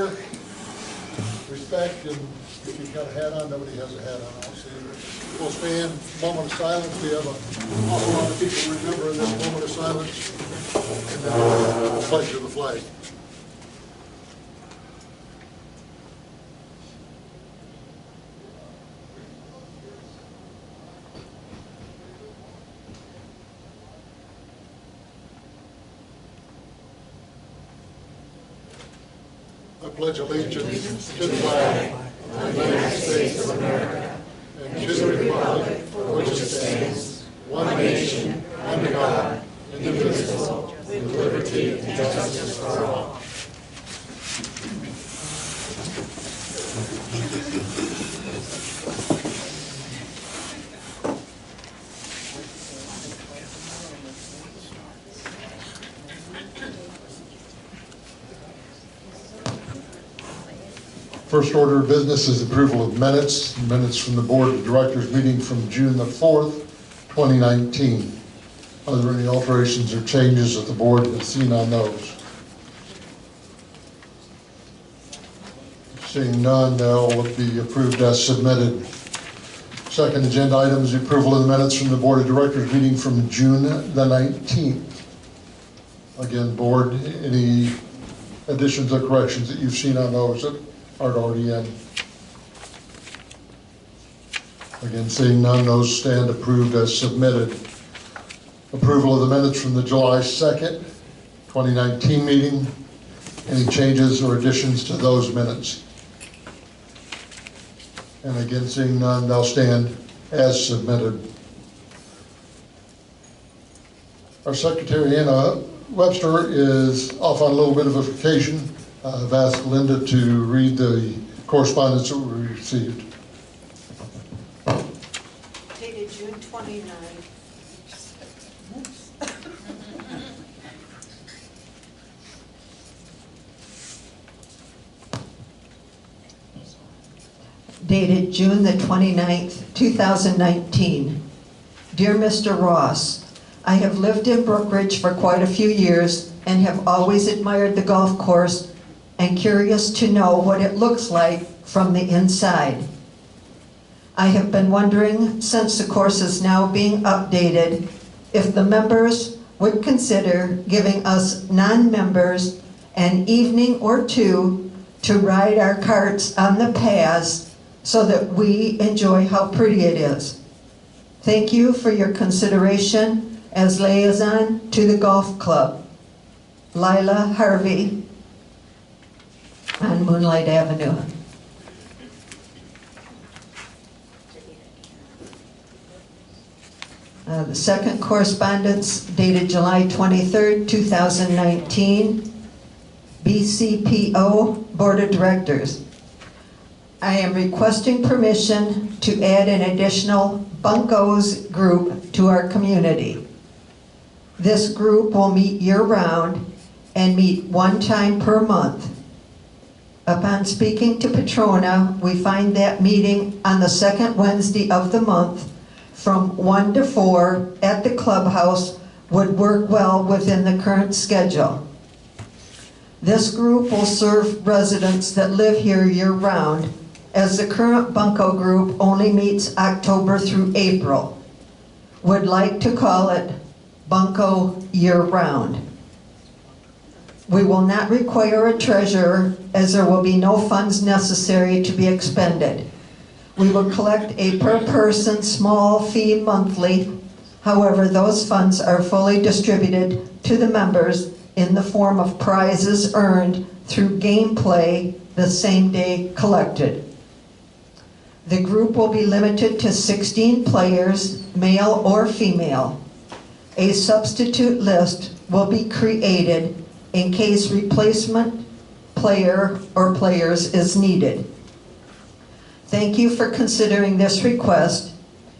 order. Respect, and if you've got a hat on, nobody has a hat on. I'll see you. We'll stand, moment of silence. We have an awful lot of people remembering this moment of silence. And then the pledge of the flag. I pledge allegiance to the flag of the United States of America and to the republic for which it stands, one nation, under God, indivisible, with liberty and justice for all. First order of business is approval of minutes. Minutes from the Board of Directors meeting from June the 4th, 2019. Are there any alterations or changes that the board has seen on those? Seeing none, they'll be approved as submitted. Second agenda item is the approval of the minutes from the Board of Directors meeting from June the 19th. Again, board, any additions or corrections that you've seen on those that aren't already in? Again, seeing none, those stand approved as submitted. Approval of the minutes from the July 2nd, 2019 meeting. Any changes or additions to those minutes? And again, seeing none, they'll stand as submitted. Our secretary, Anna Webster, is off on a little bit of a vacation. I've asked Linda to read the correspondence that we received. Dated June 29. Dated June the 29th, 2019. Dear Mr. Ross, I have lived in Brookridge for quite a few years and have always admired the golf course and curious to know what it looks like from the inside. I have been wondering, since the course is now being updated, if the members would consider giving us non-members an evening or two to ride our carts on the paths so that we enjoy how pretty it is. Thank you for your consideration as liaison to the golf club. Lila Harvey on Moonlight Avenue. The second correspondence dated July 23rd, 2019. BCPO Board of Directors. I am requesting permission to add an additional Bunkos group to our community. This group will meet year-round and meet one time per month. Upon speaking to Petrona, we find that meeting on the second Wednesday of the month from 1 to 4 at the clubhouse would work well within the current schedule. This group will serve residents that live here year-round, as the current Bunko group only meets October through April. Would like to call it Bunko year-round. We will not require a treasurer, as there will be no funds necessary to be expended. We will collect a per-person small fee monthly. However, those funds are fully distributed to the members in the form of prizes earned through gameplay the same day collected. The group will be limited to 16 players, male or female. A substitute list will be created in case replacement player or players is needed. Thank you for considering this request.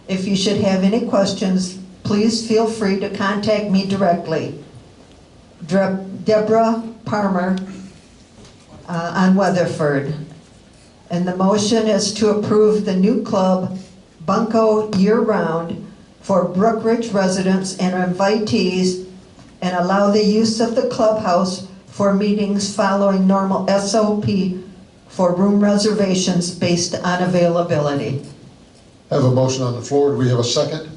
If you should have any questions, please feel free to contact me directly. Deborah Palmer on Weatherford. And the motion is to approve the new club, Bunko year-round, for Brookridge residents and invitees, and allow the use of the clubhouse for meetings following normal SOP for room reservations based on availability. I have a motion on the floor. Do we have a second?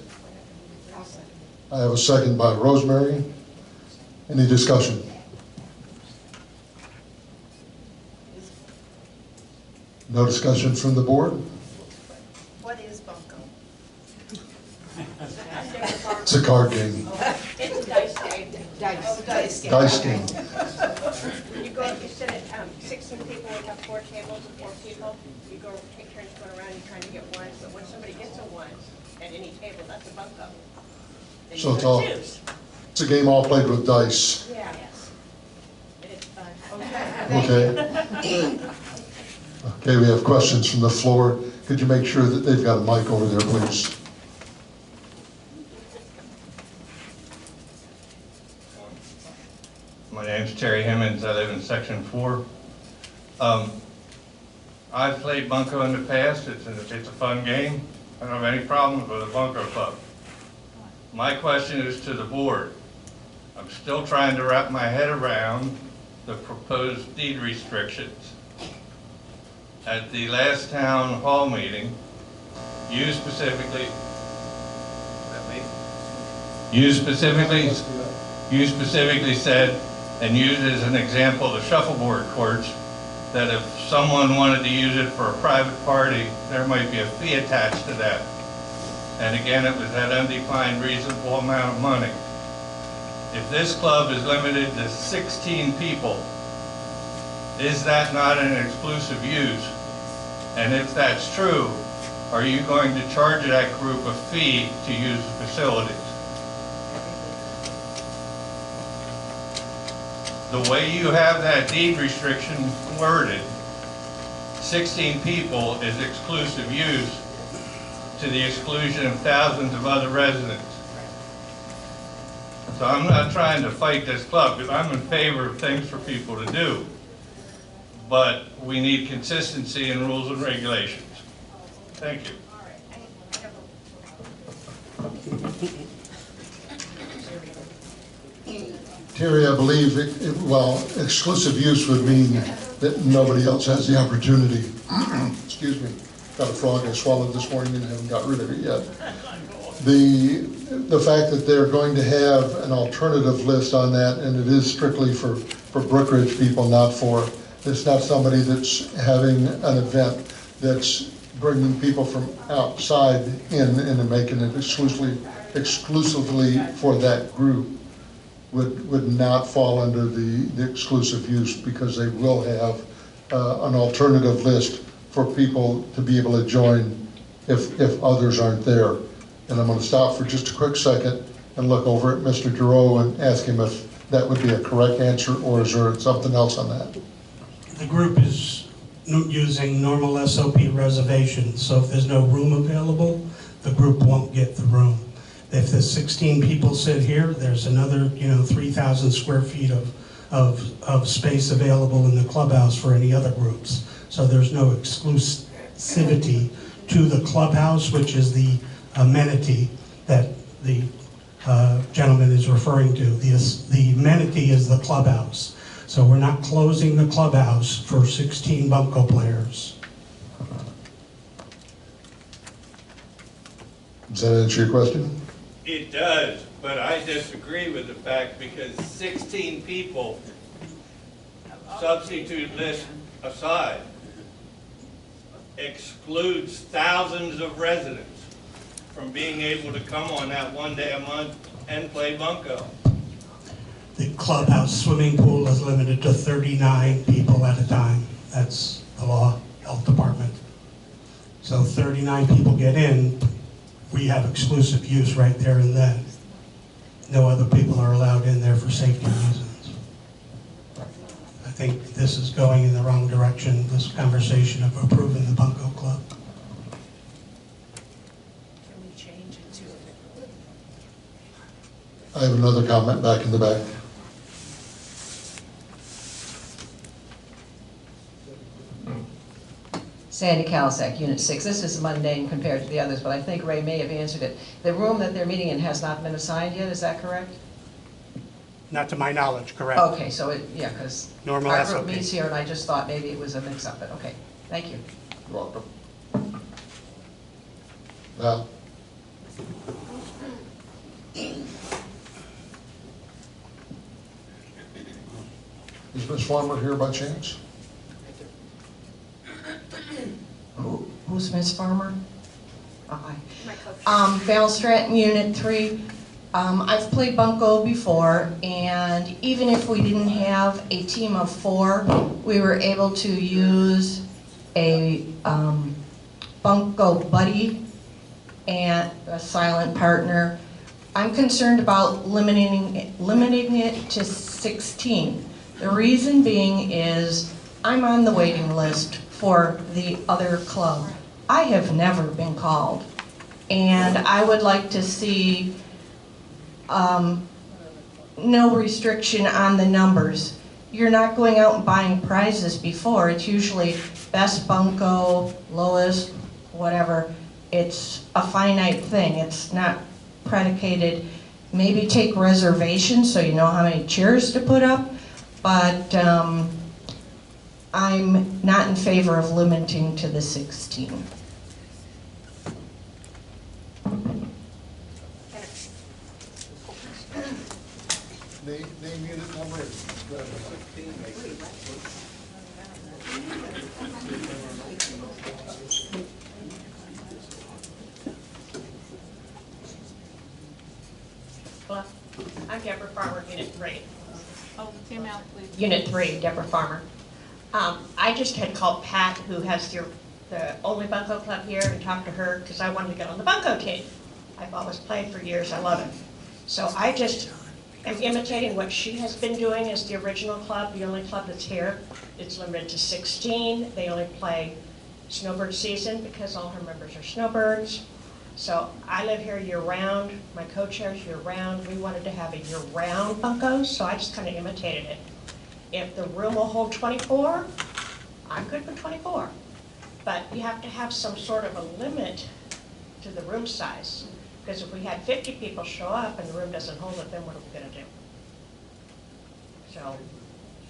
I have a second by Rosemary. Any discussion? No discussion from the board? What is bunco? It's a card game. It's a dice game. Dice game. Dice game. You go, you sit at 16 people, we have 4 tables and 4 people. You go, take turns going around, you're trying to get one. But when somebody gets a one at any table, that's a bunco. Then So you it's gotta all, choose. it's a game all played with dice. Yeah. It's fun. Okay. Okay, we have questions from the floor. Could you make sure that they've got a mic over there, please? My name's Terry Himmons. I live in Section 4. I've played bunco in the past. It's a fun game. I don't have any problems with a bunco club. My question is to the board. I'm still trying to wrap my head around the proposed deed restrictions. At the last town hall meeting, you specifically said, and used as an example the shuffleboard courts, that if someone wanted to use it for a private party, there might be a fee attached to that. And again, it was that undefined reasonable amount of money. If this club is limited to 16 people, is that not an exclusive use? And if that's true, are you going to charge that group a fee to use the facilities? The way you have that deed restriction worded, 16 people is exclusive use to the exclusion of thousands of other residents. So I'm not trying to fight this club, because I'm in favor of things for people to do. But we need consistency in rules and regulations. Thank you. Terry, I believe, well, exclusive use would mean that nobody else has the opportunity. Excuse me, got a frog I swallowed this morning and I haven't got rid of it yet. The fact that they're going to have an alternative list on that, and it is strictly for Brookridge people, it's not somebody that's having an event that's bringing people from outside in and making it exclusively for that group, would not fall under the exclusive use, because they will have an alternative list for people to be able to join if others aren't there. And I'm going to stop for just a quick second and look over at Mr. Giroux and ask him if that would be a correct answer, or is there something else on that? The group is using normal SOP reservations, so if there's no room available, the group won't get the room. If there's 16 people sit here, there's another 3,000 square feet of space available in the clubhouse for any other groups. So there's no exclusivity to the clubhouse, which is the amenity that the gentleman is referring to. The amenity is the clubhouse. So we're not closing the clubhouse for 16 bunco players. Does that answer your question? It does, but I disagree with the fact, because 16 people, substitute list aside, excludes thousands of residents from being able to come on that one day a month and play bunco. The clubhouse swimming pool is limited to 39 people at a time. That's the law, health department. So 39 people get in, we have exclusive use right there and then. No other people are allowed in there for safety reasons. I think this is going in the wrong direction, this conversation of approving the bunco club. Can we change it to? I have another comment back in the back. Sandy Kalisak, Unit 6. This is mundane compared to the others, but I think Ray may have answered it. The room that they're meeting in has not been assigned yet, is that correct? Not to my knowledge, correct? Okay, so it, yeah, because Normal our group SOP. meets here, and I just thought maybe it was a mix-up, but okay, thank you. You're welcome. Val? Is Ms. Farmer here by chance? Who's Ms. Farmer? Oh, hi. My coach. Val Stratton, Unit 3. I've played bunco before, and even if we didn't have a team of 4, we were able to use a bunco buddy and a silent partner. I'm concerned about limiting it to 16. The reason being is I'm on the waiting list for the other club. I have never been called, and I would like to see no restriction on the numbers. You're not going out and buying prizes before. It's usually best bunco, lowest, whatever. It's a finite thing. It's not predicated. Maybe take reservations so you know how many chairs to put up, but I'm not in favor of limiting to the 16. Name unit number. Hello, I'm Deborah Farmer, Unit 3. Oh, Tim out, please. Unit 3, Deborah Farmer. I just had called Pat, who has the only bunco club here, and talked to her because I wanted to get on the bunco team. I've always played for years, I love it. So I just am imitating what she has been doing as the original club, the only club that's here. It's limited to 16. They only play snowbird season because all her members are snowbirds. So I live here year-round, my co-chair's year-round. We wanted to have a year-round bunkos, so I just kind of imitated it. If the room will hold 24, I'm good with 24. But you have to have some sort of a limit to the room size. Because if we had 50 people show up and the room doesn't hold it, then what are we gonna do? So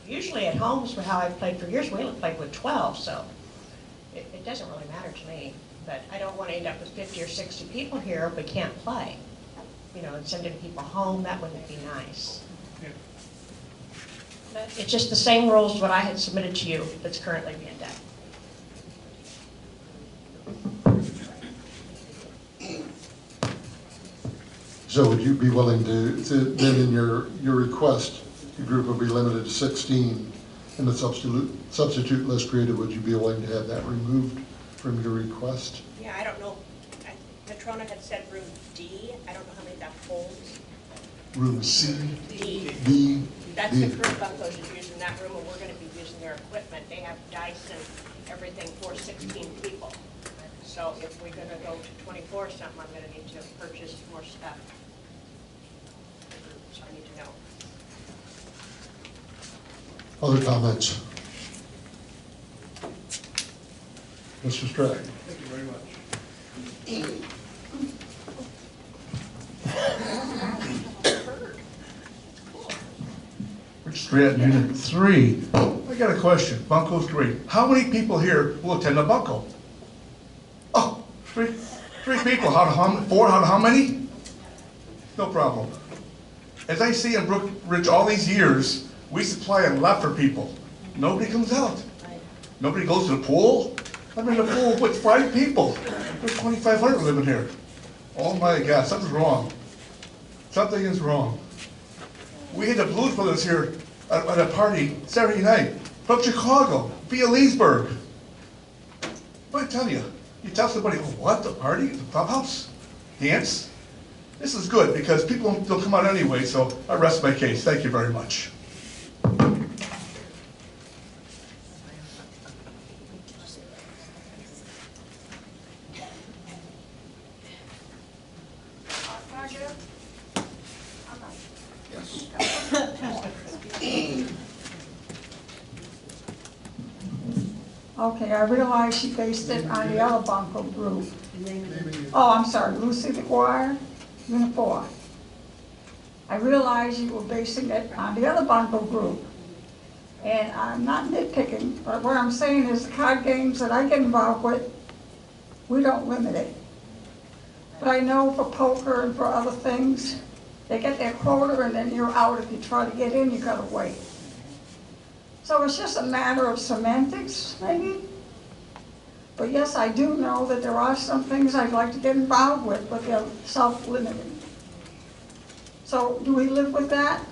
usually at homes, for how I've played for years, we only played with 12, so it doesn't really matter to me. But I don't want to end up with 50 or 60 people here if we can't play. You know, and sending people home, that wouldn't be nice. But it's just the same rules what I had submitted to you that's currently being done. So would you be willing to then in your request, your group will be limited to 16, and the substitute list created, would you be willing to have that removed from your request? Yeah, I don't know. Patrona had said room D. I don't know how many that holds. Room C, D. D, That's D. the group bunkos is using that room, and we're gonna be using their equipment. They have dice and everything for 16 people. So if we're gonna go to 24 or something, I'm gonna need to purchase more stuff. So I need to know. Other comments? Mr. Stratton? Thank you very much. Rich Stratton, Unit 3. I got a question. Bunco's great. How many people here will attend a bunco? Oh, three people. Out of how, 4 out of how many? No problem. As I see in Brookridge all these years, we supply a lot for people. Nobody comes out. Nobody goes to the pool. I'm in the pool with 5 people. There's 2,500 living here. Oh my God, something's wrong. Something is wrong. We had the Blues Brothers here at a party Saturday night from Chicago, via Leesburg. What I tell you? You tell somebody, oh, what, the party, the clubhouse, dance? This is good because people don't come out anyway, so I rest my case. Thank you very much. Okay, I realize she based it on the other bunco group. Oh, I'm sorry, Lucy McGuire, Unit 4. I realize you were basing it on the other bunco group. And I'm not nitpicking, but what I'm saying is the card games that I get involved with, we don't limit it. But I know for poker and for other things, they get their quota and then you're out. If you try to get in, you gotta wait. So it's just a matter of semantics, maybe. But yes, I do know that there are some things I'd like to get involved with, but they're self-limiting. So do we live with that?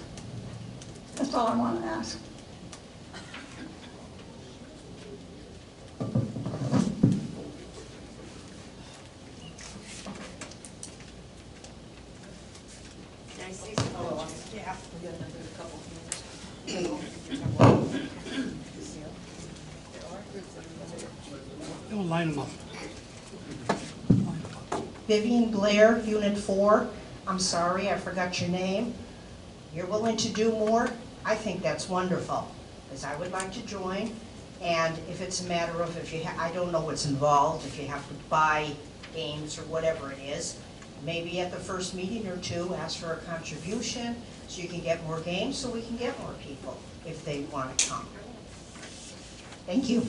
That's all I want to ask. Can I say something? Yeah. Don't line them up. Vivian Blair, Unit 4. I'm sorry, I forgot your name. You're willing to do more? I think that's wonderful, because I would like to join. And if it's a matter of, I don't know what's involved, if you have to buy games or whatever it is, maybe at the first meeting or two, ask for a contribution so you can get more games, so we can get more people if they want to come. Thank you.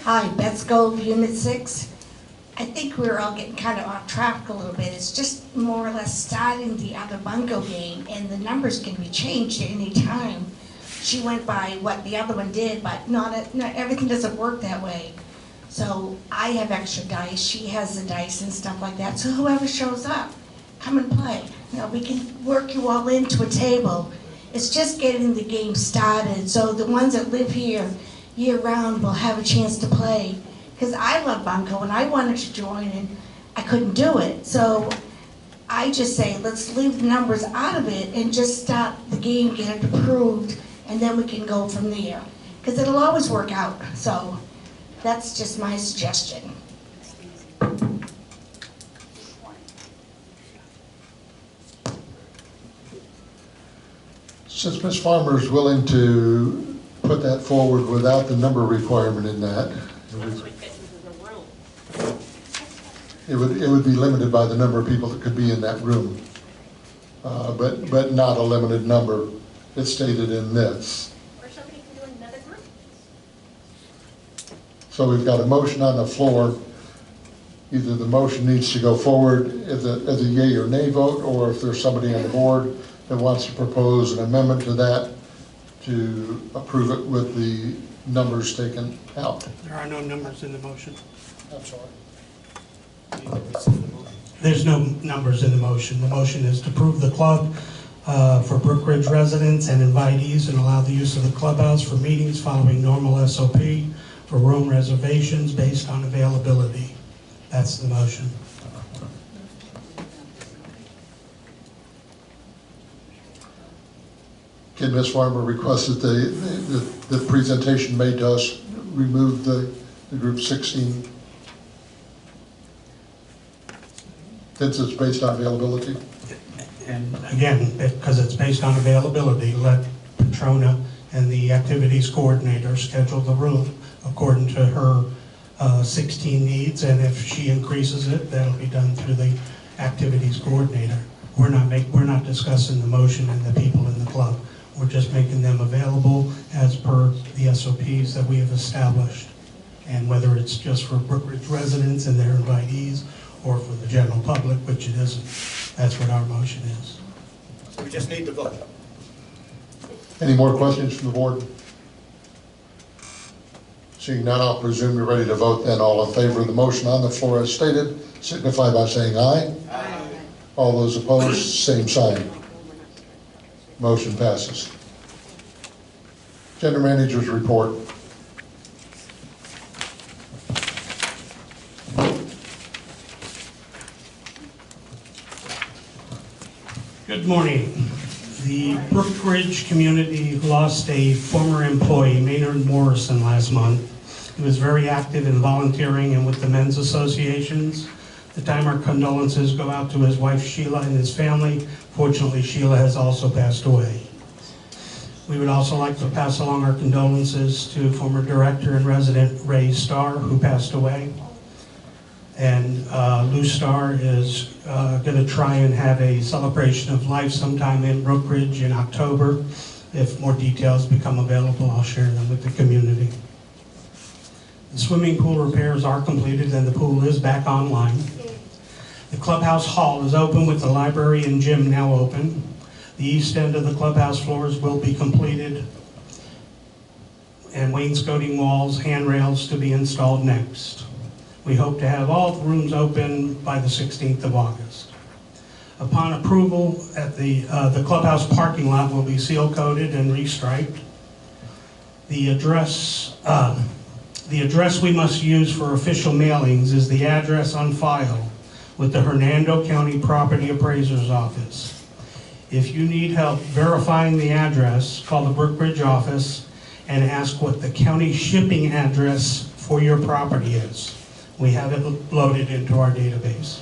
Hi, Beth Gold, Unit 6. I think we're all getting kind of off track a little bit. It's just more or less starting the other bunco game, and the numbers can be changed at any time. She went by what the other one did, but not everything doesn't work that way. So I have extra dice, she has the dice and stuff like that. So whoever shows up, come and play. You know, we can work you all into a table. It's just getting the game started, so the ones that live here year-round will have a chance to play. Because I love bunco and I wanted to join and I couldn't do it. So I just say, let's leave the numbers out of it and just start the game, get it approved, and then we can go from there. Because it'll always work out. So that's just my suggestion. Since Ms. Farmer is willing to put that forward without the number requirement in that, it would be limited by the number of people that could be in that room, but not a limited number. It's stated in this. Or somebody can do another group. So we've got a motion on the floor. Either the motion needs to go forward as a yea or nay vote, or if there's somebody on the board that wants to propose an amendment to that, to approve it with the numbers taken out. There are no numbers in the motion. I'm sorry. There's no numbers in the motion. The motion is to approve the club for Brookridge residents and invitees and allow the use of the clubhouse for meetings following normal SOP for room reservations based on availability. That's the motion. Can Ms. Farmer request that the presentation made to us remove the group 16? Since it's based on availability? And again, because it's based on availability, let Petrona and the activities coordinator schedule the room according to her 16 needs, and if she increases it, that'll be done through the activities coordinator. We're not discussing the motion and the people in the club. We're just making them available as per the SOPs that we have established. And whether it's just for Brookridge residents and their invitees, or for the general public, which it isn't. That's what our motion is. We just need to vote. Any more questions from the board? Seeing none, I'll presume you're ready to vote then. All in favor of the motion on the floor as stated, signify by saying aye. Aye. All those opposed, same sign. Motion passes. Gender Manager's report. Good morning. The Brookridge community lost a former employee, Maynard Morrison, last month. He was very active in volunteering and with the men's associations. At the time, our condolences go out to his wife Sheila and his family. Fortunately, Sheila has also passed away. We would also like to pass along our condolences to former director and resident Ray Starr, who passed away. And Lou Starr is going to try and have a celebration of life sometime in Brookridge in October. If more details become available, I'll share them with the community. The swimming pool repairs are completed and the pool is back online. The clubhouse hall is open with the library and gym now open. The east end of the clubhouse floors will be completed and wainscoting walls, handrails to be installed next. We hope to have all the rooms open by the 16th of August. Upon approval, at the clubhouse parking lot will be seal coated and restriped. The address we must use for official mailings is the address on file with the Hernando County Property Appraiser's Office. If you need help verifying the address, call the Brookridge office and ask what the county shipping address for your property is. We have it loaded into our database.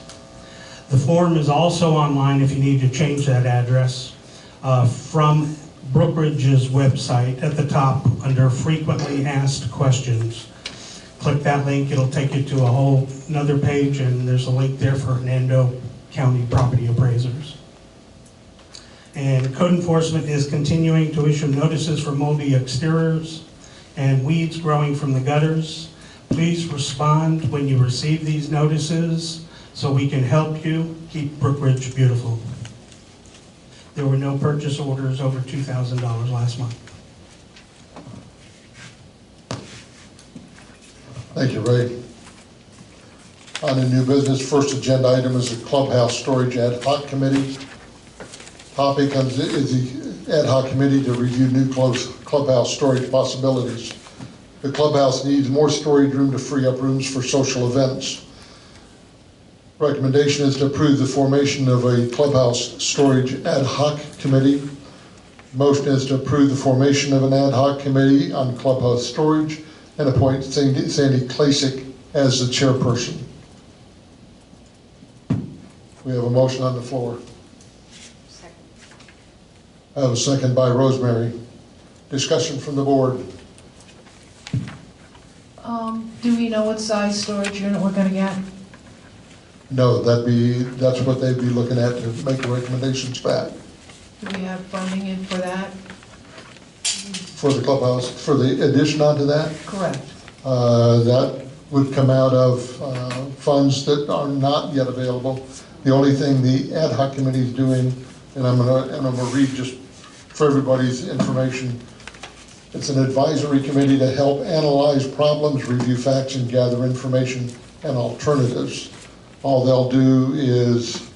The form is also online if you need to change that address from Brookridge's website at the top under frequently asked questions. Click that link, it'll take you to a whole another page, and there's a link there for Hernando County Property Appraisers. And code enforcement is continuing to issue notices for moldy exteriors and weeds growing from the gutters. Please respond when you receive these notices so we can help you keep Brookridge beautiful. There were no purchase orders over $2,000 last month. Thank you, Ray. On the new business, first agenda item is the Clubhouse Storage Ad Hoc Committee. Topic is the Ad Hoc Committee to review new clubhouse storage possibilities. The clubhouse needs more storage room to free up rooms for social events. Recommendation is to approve the formation of a clubhouse storage ad hoc committee. Motion is to approve the formation of an ad hoc committee on clubhouse storage and appoint Sandy Klasick as the chairperson. We have a motion on the floor. Second. I have a second by Rosemary. Discussion from the board. Do we know what size storage unit we're gonna get? No, that's what they'd be looking at to make recommendations back. Do we have funding in for that? For the clubhouse, for the addition onto that, Correct. that would come out of funds that are not yet available. The only thing the ad hoc committee is doing, and I'm gonna read just for everybody's information. It's an advisory committee to help analyze problems, review facts, and gather information and alternatives. All they'll do is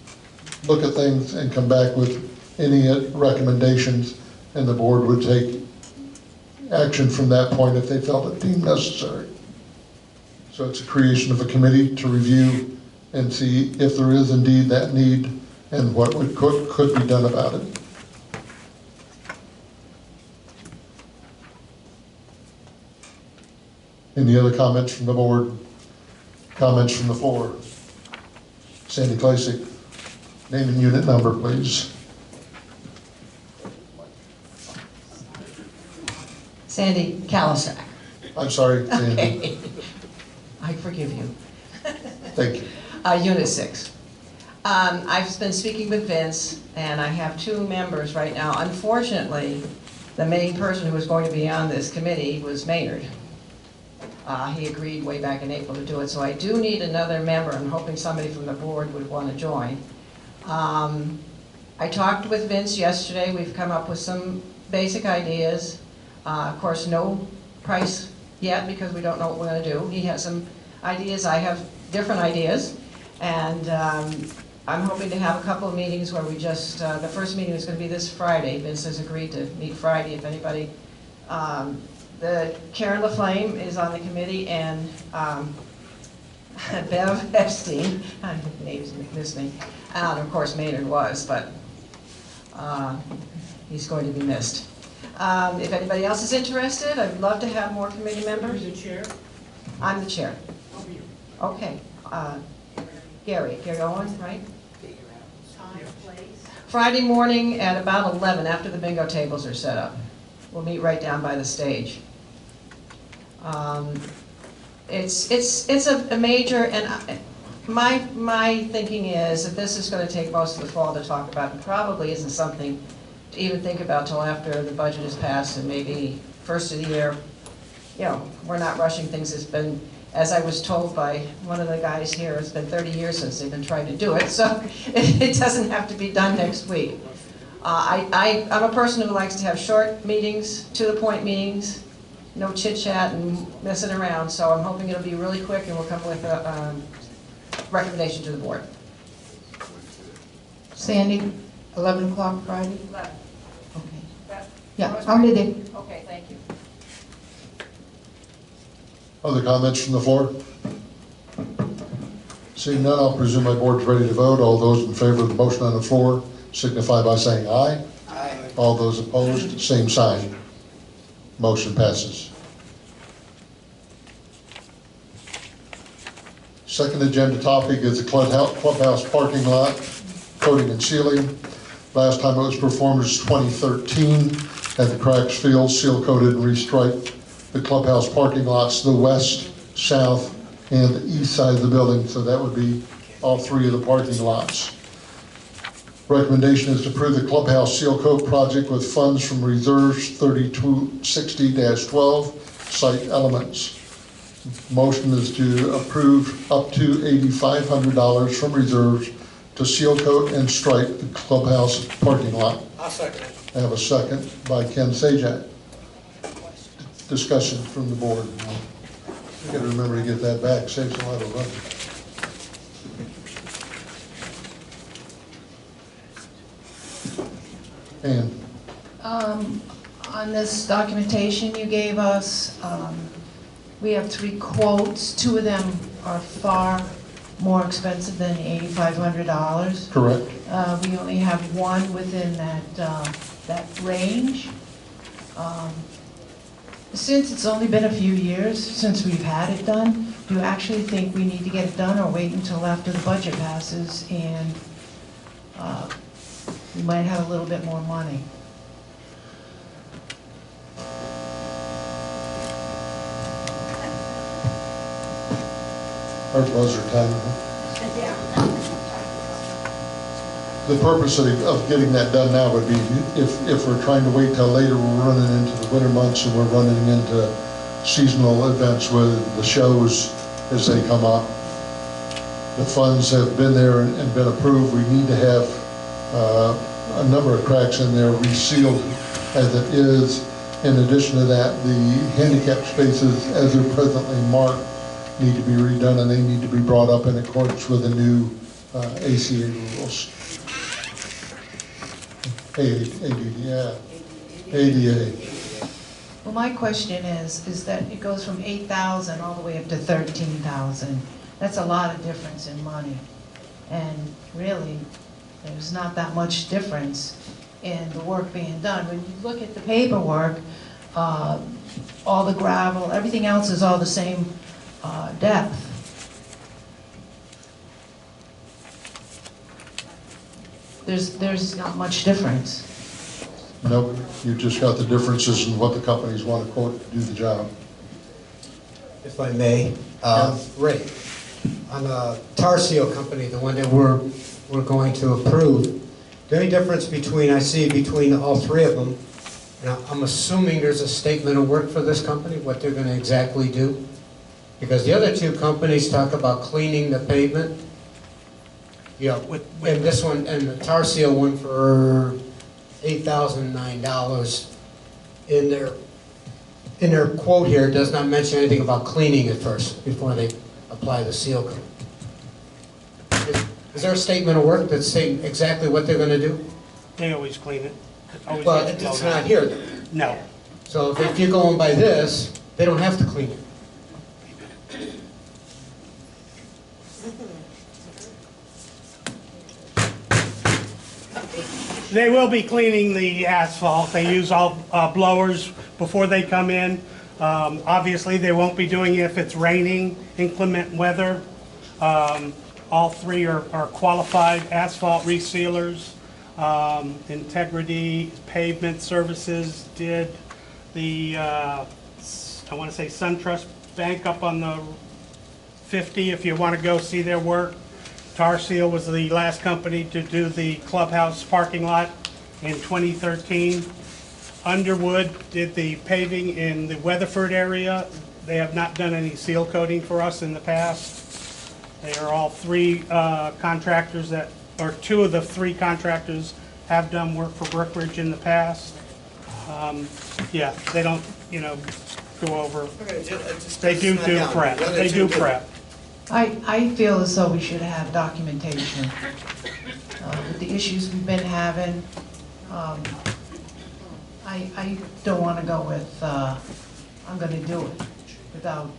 look at things and come back with any recommendations, and the board would take action from that point if they felt it deemed necessary. So it's a creation of a committee to review and see if there is indeed that need and what could be done about it. Any other comments from the board? Comments from the floor? Sandy Klasick, name and unit number, please. Sandy Kalisak. I'm sorry, Sandy. Okay. I forgive you. Thank you. Unit 6. I've been speaking with Vince, and I have 2 members right now. Unfortunately, the main person who was going to be on this committee was Maynard. He agreed way back in April to do it, so I do need another member. I'm hoping somebody from the board would want to join. I talked with Vince yesterday. We've come up with some basic ideas. Of course, no price yet because we don't know what we're going to do. He has some ideas. I have different ideas. And I'm hoping to have a couple of meetings where we just, the first meeting is going to be this Friday. Vince has agreed to meet Friday if anybody, Karen LaFlame is on the committee, and Bev Epstein, names miss me, and of course Maynard was, but he's going to be missed. If anybody else is interested, I'd love to have more committee members. Who's the chair? I'm the chair. I'll be here. Okay. Gary Owens, right? Time, place. Friday morning at about 11 after the bingo tables are set up. We'll meet right down by the stage. It's a major, and my thinking is that this is going to take most of the fall to talk about, and probably isn't something to even think about till after the budget is passed and maybe first of the year. You know, we're not rushing things. It's been, as I was told by one of the guys here, it's been 30 years since they've been trying to do it, so it doesn't have to be done next week. I'm a person who likes to have short meetings, to-the-point meetings, no chit-chat and messing around, so I'm hoping it'll be really quick and we'll come with a recommendation to the board. Sandy, 11 o'clock Friday? 11. Okay. Yeah, I'm with you. Okay, thank you. Other comments from the floor? Seeing none, I'll presume my board's ready to vote. All those in favor of the motion on the floor signify by saying aye. Aye. All those opposed, same sign. Motion passes. Second agenda topic is the clubhouse parking lot coating and sealing. Last time it was performed was 2013. Had the cracks filled, seal coated, and restriped the clubhouse parking lots, the west, south, and the east side of the building. So that would be all three of the parking lots. Recommendation is to approve the clubhouse seal coat project with funds from reserves 3260-12 site elements. Motion is to approve up to $8,500 from reserves to seal coat and stripe the clubhouse parking lot. I'll second it. I have a second by Ken Sajak. Discussion from the board. You gotta remember to get that back, saves a lot of money. And On this documentation you gave us, we have 3 quotes. 2 of them are far more expensive than $8,500. correct? We only have 1 within that range. Since it's only been a few years since we've had it done, do you actually think we need to get it done or wait until after the budget passes and we might have a little bit more money? Our buzzer time. The purpose of getting that done now would be if we're trying to wait till later, we're running into the winter months and we're running into seasonal events with the shows as they come up. The funds have been there and been approved. We need to have a number of cracks in there resealed as it is. In addition to that, the handicap spaces as they're presently marked need to be redone and they need to be brought up in accordance with the new ACA rules. ADA. Well, my question is that it goes from 8,000 all the way up to 13,000. That's a lot of difference in money. And really, there's not that much difference in the work being done. When you look at the paperwork, all the gravel, everything else is all the same depth. There's not much difference. Nope, you've just got the differences in what the companies want to quote to do the job. If I may, Ray, on the tar seal company, the one that we're going to approve, the only difference between all 3 of them, and I'm assuming there's a statement of work for this company, what they're going to exactly do? Because the other 2 companies talk about cleaning the pavement. Yeah, and this one, and the tar seal one for $8,009 in their quote here does not mention anything about cleaning it first before they apply the seal coat. Is there a statement of work that's saying exactly what they're going to do? They always clean it. Always Well, gets it's blown not out. here. No. So if you're going by this, they don't have to clean it. They will be cleaning the asphalt. They use all blowers before they come in. Obviously, they won't be doing it if it's raining, inclement weather. All 3 are qualified asphalt resealers. Integrity Pavement Services did the, I want to say SunTrust Bank up on the 50, if you want to go see their work. Tar Seal was the last company to do the clubhouse parking lot in 2013. Underwood did the paving in the Weatherford area. They have not done any seal coating for us in the past. They are all three contractors that, or two of the three contractors have done work for Brookridge in the past. Yeah, they don't, go over. They do prep. They do prep. I feel as though we should have documentation with the issues we've been having. I don't want to go with, I'm going to do it without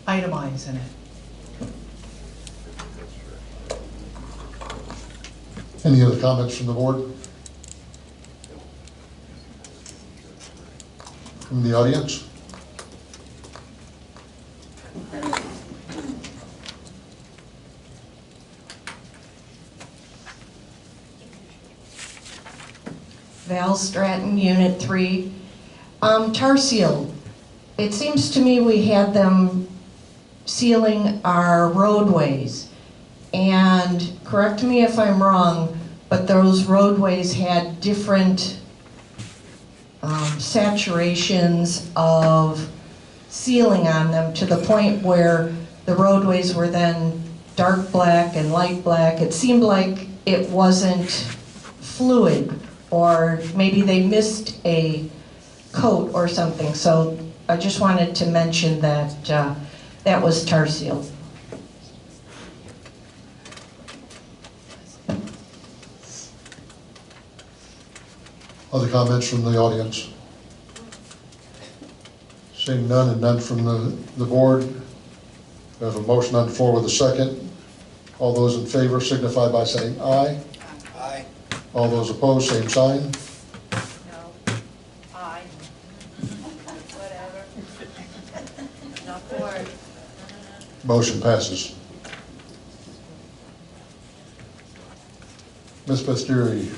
itemizing it. Any other comments from the board? From the audience? Val Stratton, Unit 3. Tar seal. It seems to me we had them sealing our roadways. And correct me if I'm wrong, but those roadways had different saturations of sealing on them to the point where the roadways were then dark black and light black. It seemed like it wasn't fluid, or maybe they missed a coat or something. So I just wanted to mention that that was tar seal. Other comments from the audience? Seeing none and none from the board, we have a motion on the floor with a second. All those in favor signify by saying aye. Aye. All those opposed, same sign. No. Aye. Whatever. Not for it. Motion passes. Ms. Bastiri.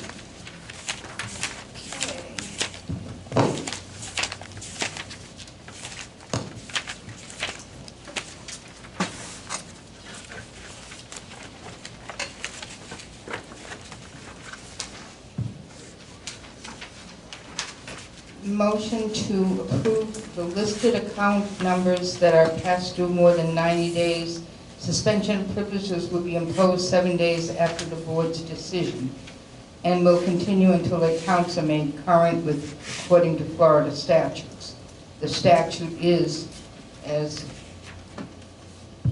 Motion to approve the listed account numbers that are past due more than 90 days. Suspension of privileges will be imposed 7 days after the board's decision and will continue until accounts are made current with, according to Florida statutes. The statute is as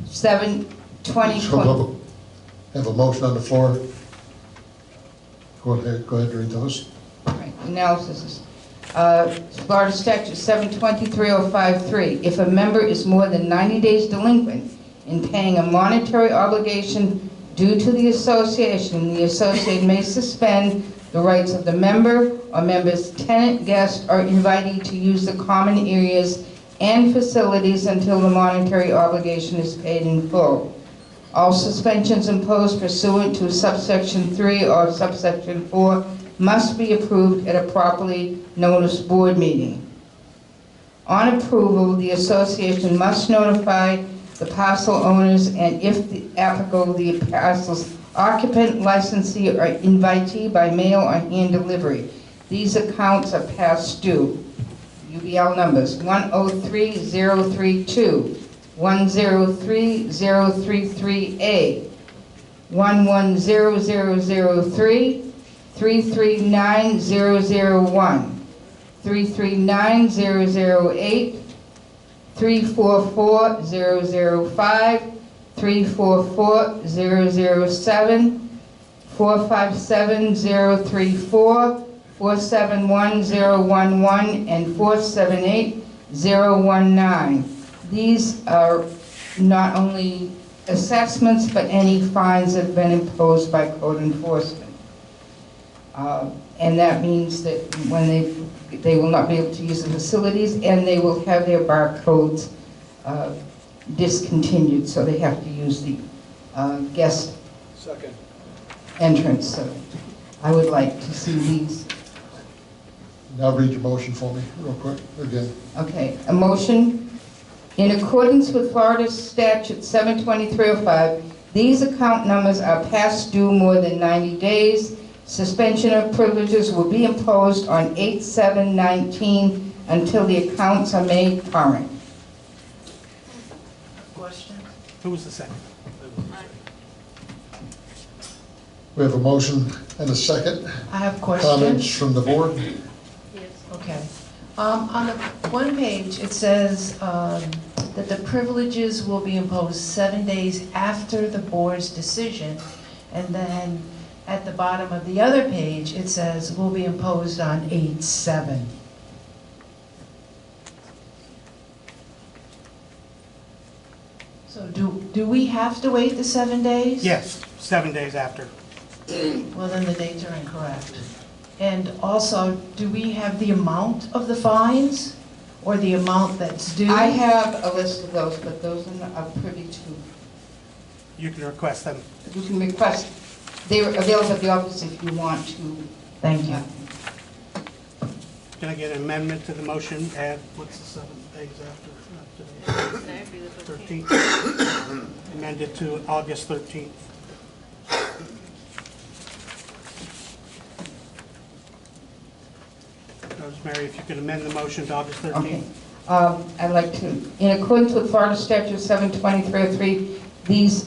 7/20/20. Have a motion on the floor. Go ahead and read those. Right, analysis is, Florida statute 723.053. If a member is more than 90 days delinquent in paying a monetary obligation due to the association may suspend the rights of the member or member's tenant, guest, or invitee to use the common areas and facilities until the monetary obligation is paid in full. All suspensions imposed pursuant to subsection 3 or subsection 4 must be approved at a properly noticed board meeting. On approval, the association must notify the parcel owners and, if applicable, the parcel's occupant, licensee, or invitee by mail or hand delivery. These accounts are past due. UBL numbers 103032, 103-033A, 110003, 339001, 339008, 344005, 344007, 457034, 471011, and 478019. These are not only assessments, but any fines that have been imposed by code enforcement. And that means that when they will not be able to use the facilities, and they will have their barcodes discontinued, so they have to use the guest entrance. So I would like to see these. Now read your motion for me, real quick, again. Okay, a motion, in accordance with Florida Statute 72305, these account numbers are past due more than 90 days. Suspension of privileges will be imposed on 8/7/19 until the accounts are made current. Question? Who was the second? We have a motion and a second. I have Comments questions. from the board? Okay. On the one page, it says that the privileges will be imposed 7 days after the board's decision. And then at the bottom of the other page, it says will be imposed on 8/7. So do we have to wait the 7 days? Yes, 7 days after. Well, then the dates are incorrect. And also, do we have the amount of the fines or the amount that's due? I have a list of those, but those are not privy to. You can request them. You can request, they're available at the office if you want to. Thank you. Can I get an amendment to the motion? Add, what's the 7 days after? Not today. 13th. Amend it to August 13th. Rosemary, if you could amend the motion to August 13th. Okay. I'd like to, in accordance with Florida Statute 72303, these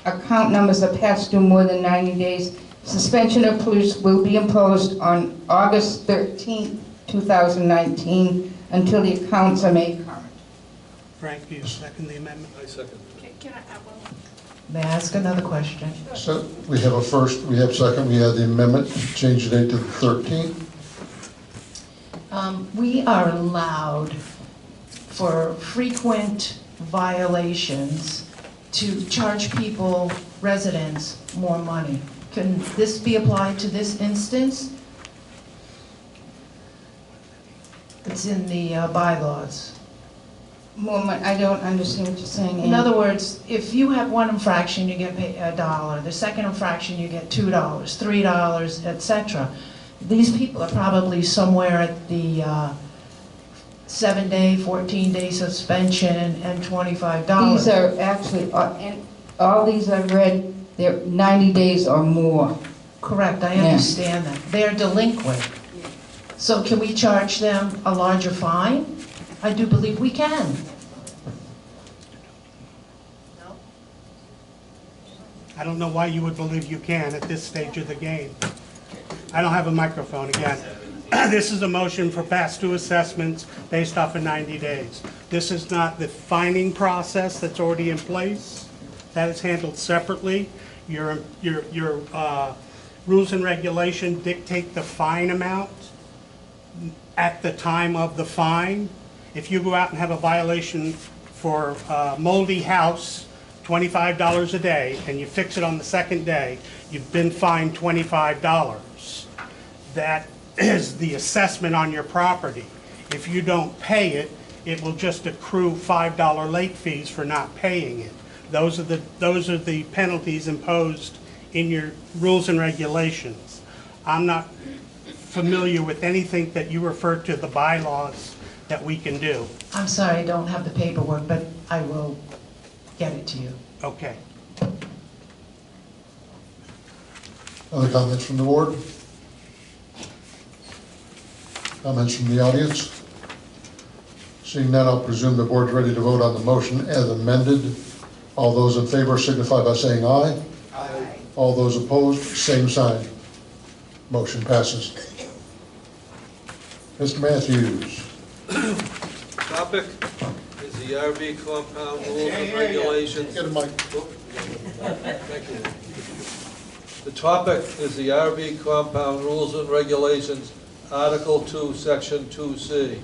account numbers are past due more than 90 days. Suspension of police will be imposed on August 13th, 2019, until the accounts are made current. Frank, do you second the amendment? I second. Can I have one more? May I ask another question? So we have a first, we have second, we have the amendment, change the date to the 13th. We are allowed for frequent violations to charge people, residents, more money. Can this be applied to this instance? It's in the bylaws. I don't understand what you're saying, Ann. In other words, if you have one infraction, you get paid $1. The second infraction, you get $2, $3, etc. These people are probably somewhere at the 7-day, 14-day suspension and $25. These are actually, and all these I've read, they're 90 days or more. Correct, I Yeah. understand that. They're delinquent. So can we charge them a larger fine? I do believe we can. No? I don't know why you would believe you can at this stage of the game. I don't have a microphone again. This is a motion for past due assessments based off of 90 days. This is not the fining process that's already in place. That is handled separately. Your rules and regulation dictate the fine amount at the time of the fine. If you go out and have a violation for a moldy house, $25 a day, and you fix it on the second day, you've been fined $25. That is the assessment on your property. If you don't pay it, it will just accrue $5 late fees for not paying it. Those are the penalties imposed in your rules and regulations. I'm not familiar with anything that you refer to the bylaws that we can do. I'm sorry, I don't have the paperwork, but I will get it to you. Okay. Other comments from the board? Comments from the audience? Seeing none, I'll presume the board's ready to vote on the motion as amended. All those in favor signify by saying aye. Aye. All those opposed, same sign. Motion passes. Mr. Matthews. Topic is the RV compound rules and regulations. Get a mic. Thank you. The topic is the RV compound rules and regulations, Article 2, Section 2C.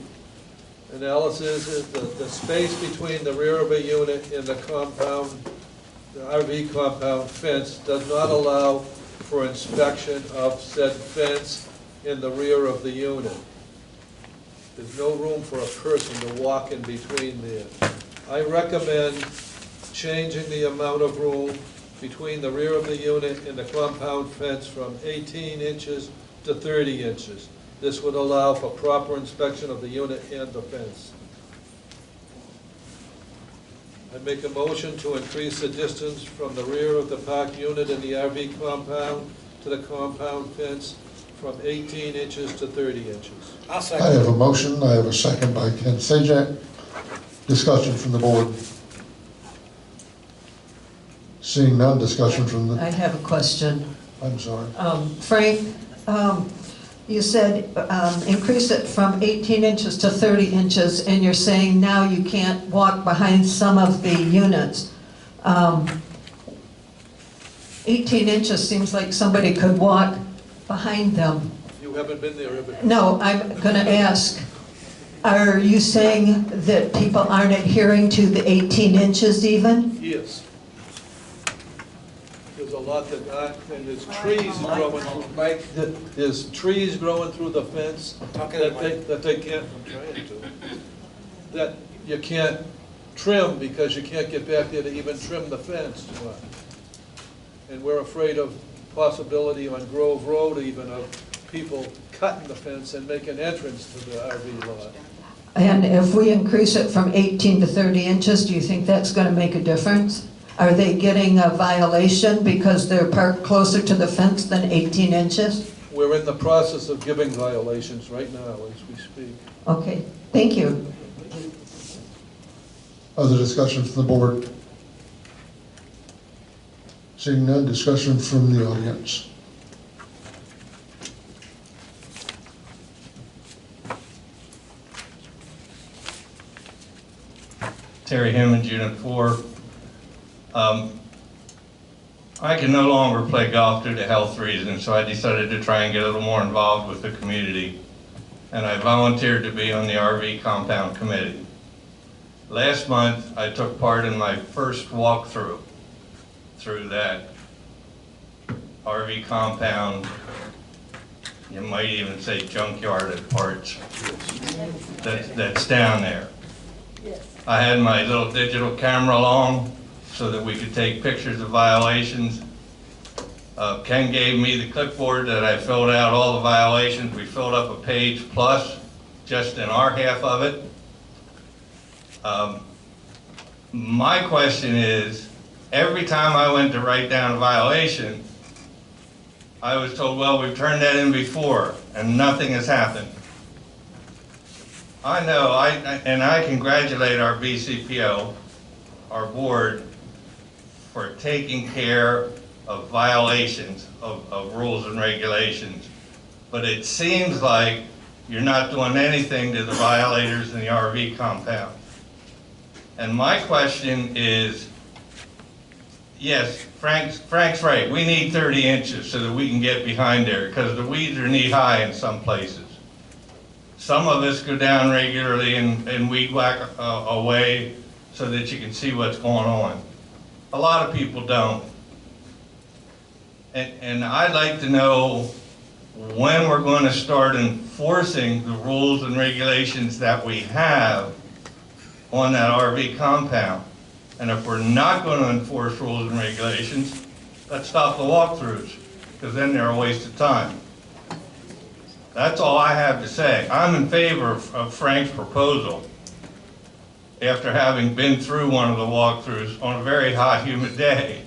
Analysis is the space between the rear of a unit and the compound, the RV compound fence does not allow for inspection of said fence in the rear of the unit. There's no room for a person to walk in between there. I recommend changing the amount of room between the rear of the unit and the compound fence from 18 inches to 30 inches. This would allow for proper inspection of the unit and the fence. I make a motion to increase the distance from the rear of the park unit in the RV compound to the compound fence from 18 inches to 30 inches. I'll I second. have a motion, I have a second by Ken Sajak. Discussion from the board. Seeing none, discussion from I the, have a question. I'm sorry. Frank, you said increase it from 18 inches to 30 inches, and you're saying now you can't walk behind some of the units. 18 inches seems like somebody could walk behind them. You haven't been there, have you? No, I'm going to ask, are you saying that people aren't adhering to the 18 inches even? Yes. There's a lot that aren't, and there's trees growing through, Mike, there's trees growing through the fence that they can't, I'm trying to, that you can't trim because you can't get back there to even trim the fence. And we're afraid of possibility on Grove Road even of people cutting the fence and making entrance to the RV lot. And if we increase it from 18 to 30 inches, do you think that's going to make a difference? Are they getting a violation because they're parked closer to the fence than 18 inches? We're in the process of giving violations right now as we speak. Okay, thank you. Other discussion from the board? Seeing none, discussion from the audience. Terry Hammond, Unit 4. I can no longer play golf due to health reasons, so I decided to try and get a little more involved with the community. And I volunteered to be on the RV compound committee. Last month, I took part in my first walkthrough through that RV compound. You might even say junkyard at parts that's down there. I had my little digital camera along so that we could take pictures of violations. Ken gave me the clipboard that I filled out all the violations. We filled up a page plus just in our half of it. My question is, every time I went to write down a violation, I was told, well, we've turned that in before and nothing has happened. I know, and I congratulate our BCPO, our board, for taking care of violations of rules and regulations. But it seems like you're not doing anything to the violators in the RV compound. And my question is, yes, Frank's right, we need 30 inches so that we can get behind there, because the weeds are knee-high in some places. Some of us go down regularly and weed whack away so that you can see what's going on. A lot of people don't. And I'd like to know when we're going to start enforcing the rules and regulations that we have on that RV compound. And if we're not going to enforce rules and regulations, let's stop the walkthroughs, because then they're a waste of time. That's all I have to say. I'm in favor of Frank's proposal after having been through one of the walkthroughs on a very hot, humid day.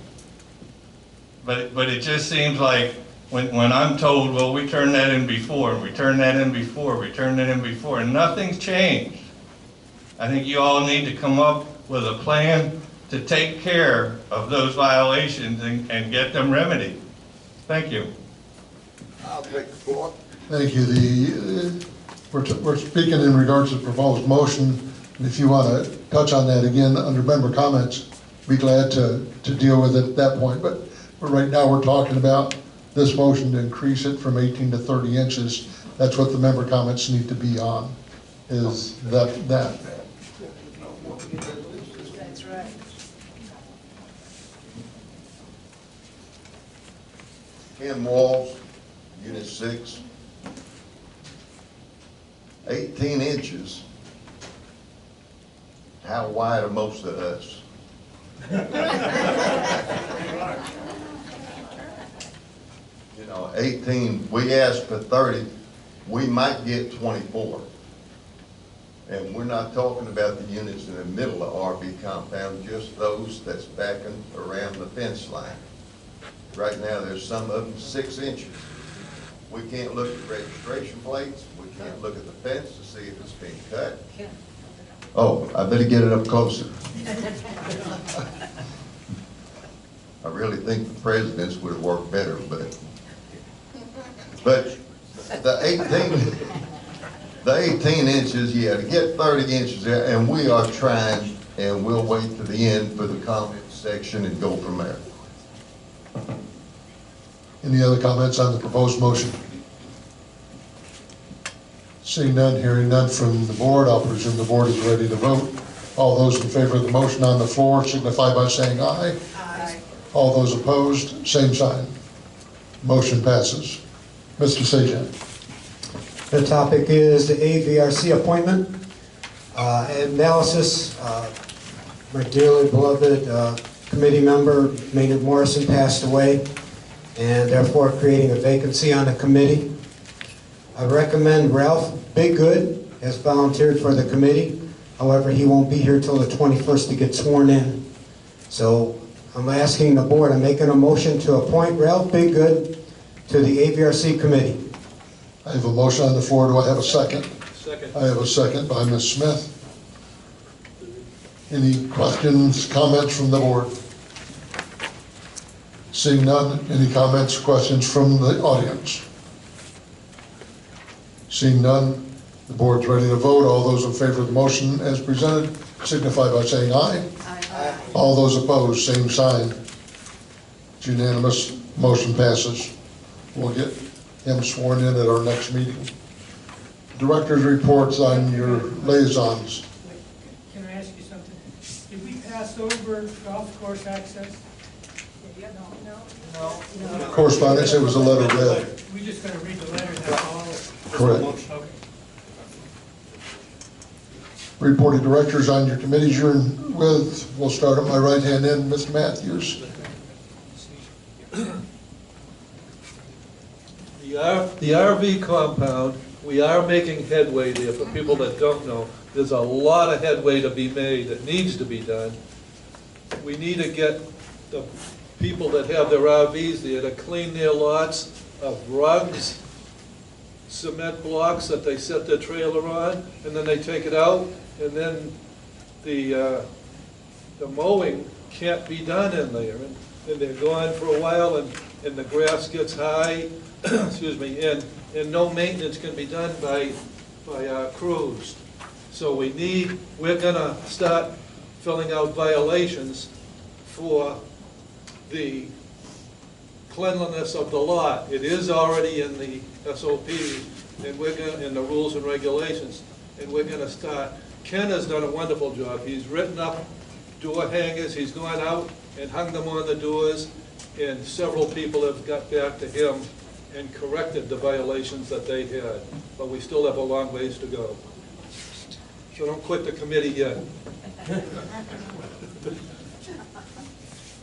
But it just seems like when I'm told, well, we turned that in before, and we turned that in before, we turned it in before, and nothing's changed. I think you all need to come up with a plan to take care of those violations and get them remedied. Thank you. I'll take the floor. Thank you. We're speaking in regards to the proposed motion, and if you want to touch on that again under member comments, be glad to deal with it at that point. But right now we're talking about this motion to increase it from 18 to 30 inches. That's what the member comments need to be on, is that. That's right. Ken Walls, Unit 6. 18 inches. How wide are most of us? You know, 18, we asked for 30, we might get 24. And we're not talking about the units in the middle of RV compound, just those that's backing around the fence line. Right now, there's some of them 6 inches. We can't look at registration plates, we can't look at the fence to see if it's been cut. Oh, I better get it up closer. I really think the presidents would have worked better, but the 18 inches, yeah, to get 30 inches there, and we are trying, and we'll wait to the end for the comment section and go from there. Any other comments on the proposed motion? Seeing none, hearing none from the board, I'll presume the board is ready to vote. All those in favor of the motion on the floor signify by saying aye. Aye. All those opposed, same sign. Motion passes. Mr. Sajak. The topic is the AVRC appointment. Analysis, my dearly beloved committee member, Maynard Morrison, passed away, and therefore creating a vacancy on the committee. I recommend Ralph Biggood has volunteered for the committee. However, he won't be here till the 21st to get sworn in. So I'm asking the board, I'm making a motion to appoint Ralph Biggood to the AVRC committee. I have a motion on the floor. Do I have a second? Second. I have a second by Ms. Smith. Any questions, comments from the board? Seeing none, any comments, questions from the audience? Seeing none, the board's ready to vote. All those in favor of the motion as presented signify by saying aye. Aye. All those opposed, same sign. It's unanimous. Motion passes. We'll get him sworn in at our next meeting. Director's reports on your liaisons. Can I ask you something? Did we pass over golf course access? No. Correspondence, it was a letter read. We just gotta read the letter, that's all? Correct. Okay. Report of directors on your committees you're with. We'll start at my right-hand end, Mr. Matthews. The RV compound, we are making headway there. For people that don't know, there's a lot of headway to be made that needs to be done. We need to get the people that have their RVs there to clean their lots of rugs, cement blocks that they set their trailer on, and then they take it out, and then the mowing can't be done in there. And they're gone for a while, and the grass gets high, excuse me, and no maintenance can be done by our crews. So we're gonna start filling out violations for the cleanliness of the lot. It is already in the SOP, and in the rules and regulations, and we're gonna start. Ken has done a wonderful job. He's written up door hangers, he's gone out and hung them on the doors, and several people have got back to him and corrected the violations that they had. But we still have a long ways to go. So don't quit the committee yet.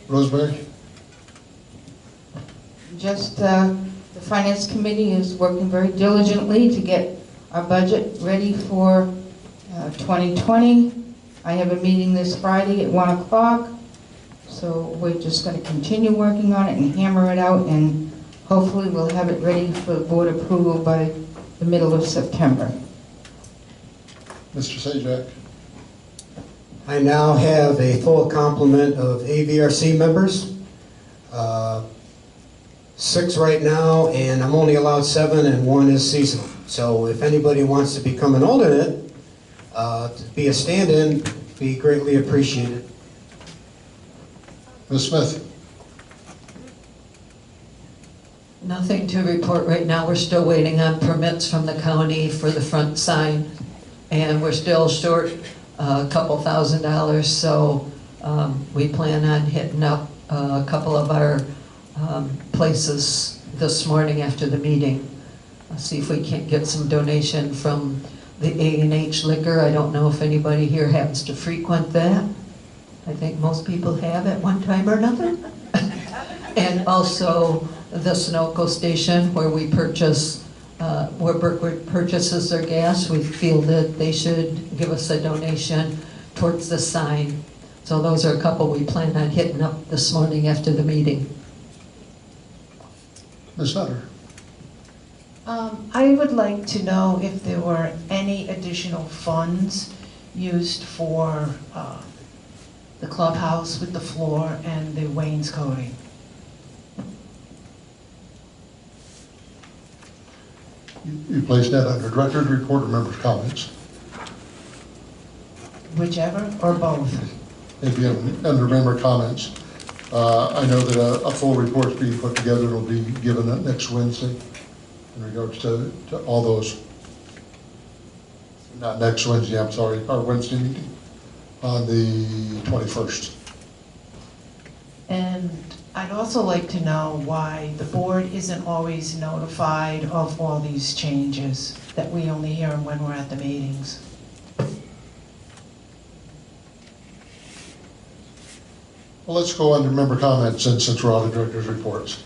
Rosemary? Just, the Finance Committee is working very diligently to get our budget ready for 2020. I have a meeting this Friday at 1 o'clock, so we're just going to continue working on it and hammer it out, and hopefully we'll have it ready for board approval by the middle of September. Mr. Sajak? I now have a full complement of AVRC members. 6 right now, and I'm only allowed 7, and 1 is seasonal. So if anybody wants to become an alternate, to be a stand-in, be greatly appreciated. Ms. Smith? Nothing to report right now. We're still waiting on permits from the county for the front sign, and we're still short a couple $1,000, so we plan on hitting up a couple of our places this morning after the meeting. See if we can't get some donation from the A&H Liquor. I don't know if anybody here happens to frequent that. I think most people have at one time or another. And also the Sunoco station where we purchase where Brookridge purchases their gas, we feel that they should give us a donation towards the sign. So those are a couple we plan on hitting up this morning after the meeting. Ms. Nutter? I would like to know if there were any additional funds used for the clubhouse with the floor and the wainscoting. You place that under director's report or members' comments? Whichever, or both? It'd be under member comments. I know that a full report's being put together and will be given next Wednesday in regards to all those. Not next Wednesday, I'm sorry, our Wednesday meeting on the 21st. And I'd also like to know why the board isn't always notified of all these changes, that we only hear them when we're at the meetings. Well, let's go under member comments since we're on the director's reports.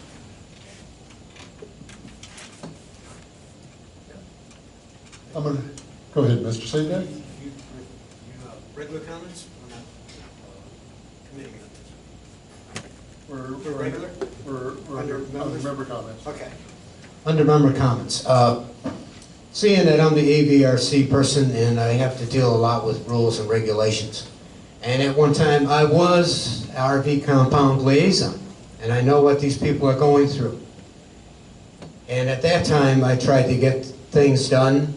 I'm going to, go ahead, Mr. Sadek. Regular comments or not? Committee comments? We're regular? We're under member comments. Okay. Under member comments. Seeing that I'm the AVRC person and I have to deal a lot with rules and regulations. And at one time I was RV compound liaison, and I know what these people are going through. And at that time I tried to get things done,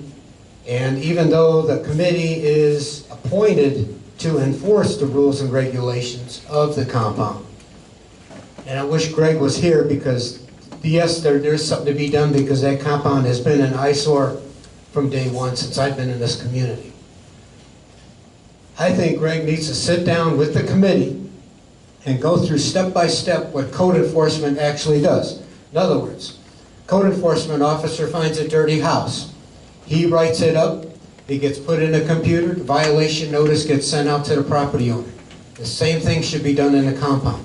and even though the committee is appointed to enforce the rules and regulations of the compound, and I wish Greg was here because yes, there's something to be done because that compound has been an eyesore from day one since I've been in this community. I think Greg needs to sit down with the committee and go through step by step what code enforcement actually does. In other words, code enforcement officer finds a dirty house. He writes it up, it gets put in a computer, the violation notice gets sent out to the property owner. The same thing should be done in the compound.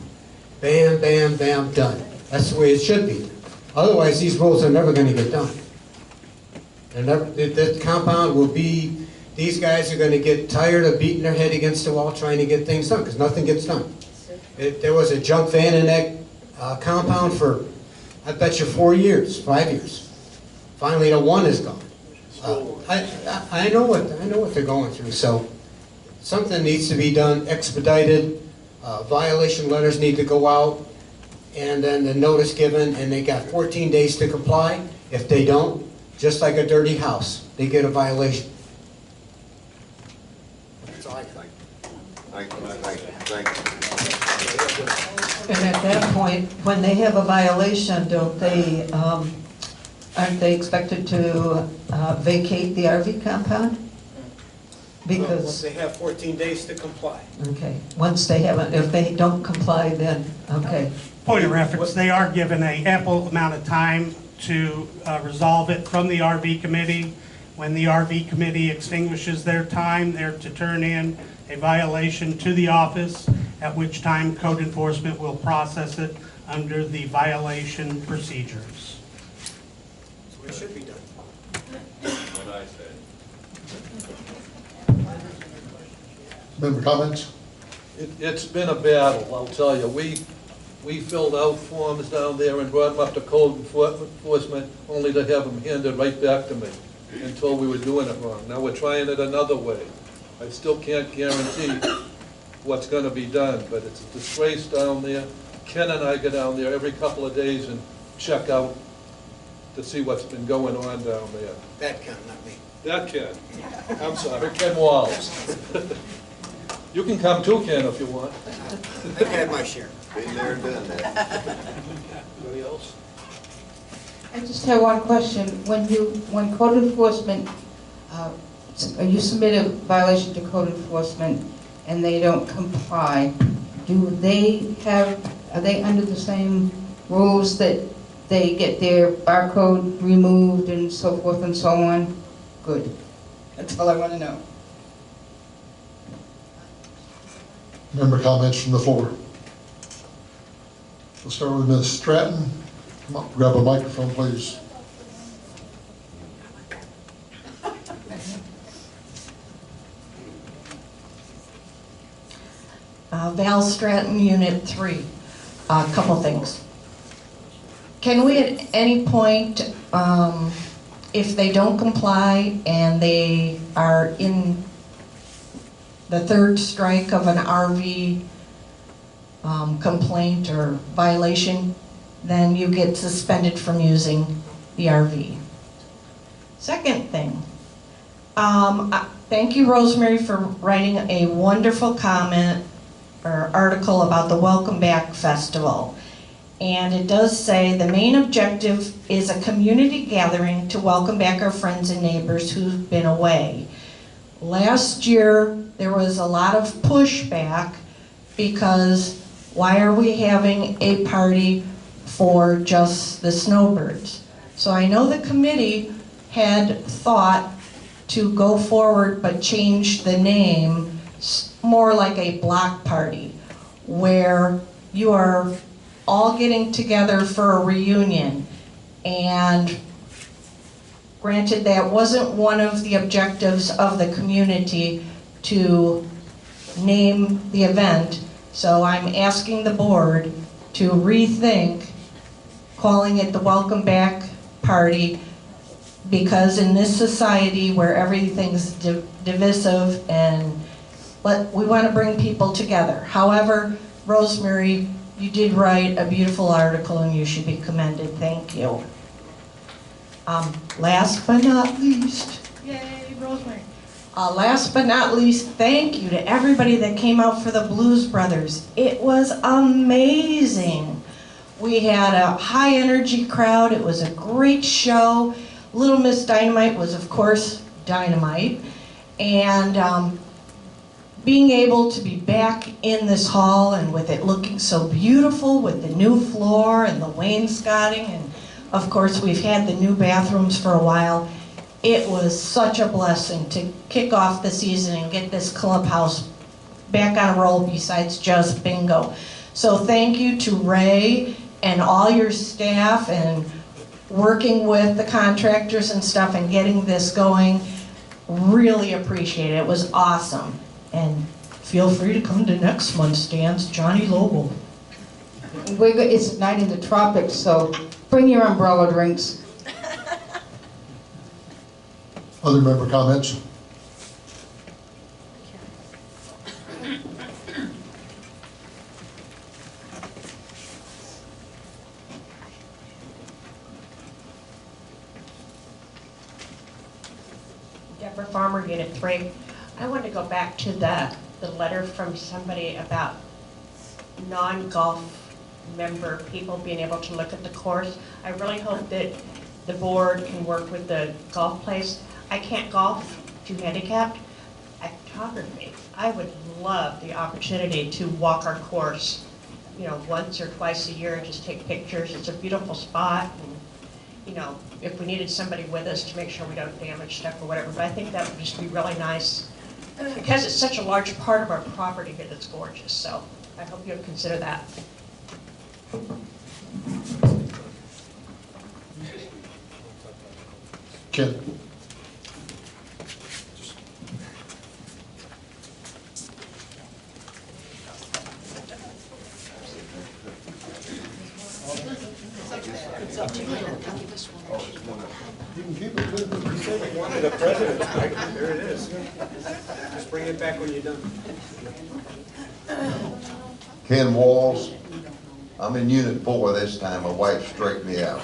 Bam, bam, bam, done. That's the way it should be. Otherwise, these rules are never going to get done. The compound will be, these guys are going to get tired of beating their head against the wall trying to get things done because nothing gets done. There was a junk van in that compound for, I bet you, 4 years, 5 years. Finally, the one is gone. I know what they're going through, so something needs to be done, expedited. Violation letters need to go out, and then the notice given, and they got 14 days to comply. If they don't, just like a dirty house, they get a violation. That's all I got. Thank you. And at that point, when they have a violation, don't they, aren't they expected to vacate the RV compound? Because, They have 14 days to comply. okay, once they haven't, if they don't comply, then, okay. Point of reference, they are given an ample amount of time to resolve it from the RV committee. When the RV committee extinguishes their time, they're to turn in a violation to the office, at which time code enforcement will process it under the violation procedures. So it should be done. What I said. Member comments? It's been a battle, I'll tell you. We filled out forms down there and brought them up to code enforcement, only to have them handed right back to me and told we were doing it wrong. Now we're trying it another way. I still can't guarantee what's going to be done, but it's a disgrace down there. Ken and I go down there every couple of days and check out to see what's been going on down there. That Ken, not me. That Ken. I'm sorry, Ken Walls. You can come too, Ken, if you want. I've had my share. Been there and done that. Anybody else? I just have one question. When code enforcement, you submit a violation to code enforcement and they don't comply, are they under the same rules that they get their barcode removed and so forth and so on? Good. That's all I want to know. Member comments from the floor. We'll start with Ms. Stratton. Come up, grab a microphone, please. Val Stratton Unit 3. A couple things. Can we at any point, if they don't comply and they are in the third strike of an RV complaint or violation, then you get suspended from using the RV. Second thing, thank you, Rosemary, for writing a wonderful comment or article about the Welcome Back Festival. And it does say the main objective is a community gathering to welcome back our friends and neighbors who've been away. Last year, there was a lot of pushback because why are we having a party for just the snowbirds? So I know the committee had thought to go forward but change the name more like a block party where you are all getting together for a reunion. And granted, that wasn't one of the objectives of the community to name the event, so I'm asking the board to rethink calling it the Welcome Back Party, because in this society where everything's divisive and we want to bring people together. However, Rosemary, you did write a beautiful article and you should be commended. Thank you. Last but not least, yay, Rosemary. Last but not least, thank you to everybody that came out for the Blues Brothers. It was amazing. We had a high energy crowd. It was a great show. Little Miss Dynamite was, of course, Dynamite. And being able to be back in this hall and with it looking so beautiful with the new floor and the wainscoting, and of course we've had the new bathrooms for a while. It was such a blessing to kick off the season and get this clubhouse back on a roll besides just bingo. So thank you to Ray and all your staff and working with the contractors and stuff and getting this going. Really appreciate it. It was awesome. And feel free to come to next month's dance, Johnny Lobo. It's night in the tropics, so bring your umbrella drinks. Other member comments? Deborah Farmer, Unit 3. I wanted to go back to the letter from somebody about non-golf member people being able to look at the course. I really hope that the board can work with the golf place. I can't golf, too handicapped. At photography, I would love the opportunity to walk our course, you know, once or twice a year and just take pictures. It's a beautiful spot. And, you know, if we needed somebody with us to make sure we don't damage stuff or whatever, but I think that would just be really nice because it's such a large part of our property that it's gorgeous. So I hope you'll consider that. Ken? You can keep it. You said you wanted a president's mic. There it is. Just bring it back when you're done. Ken Walls, I'm in Unit 4 this time. My wife straightened me out.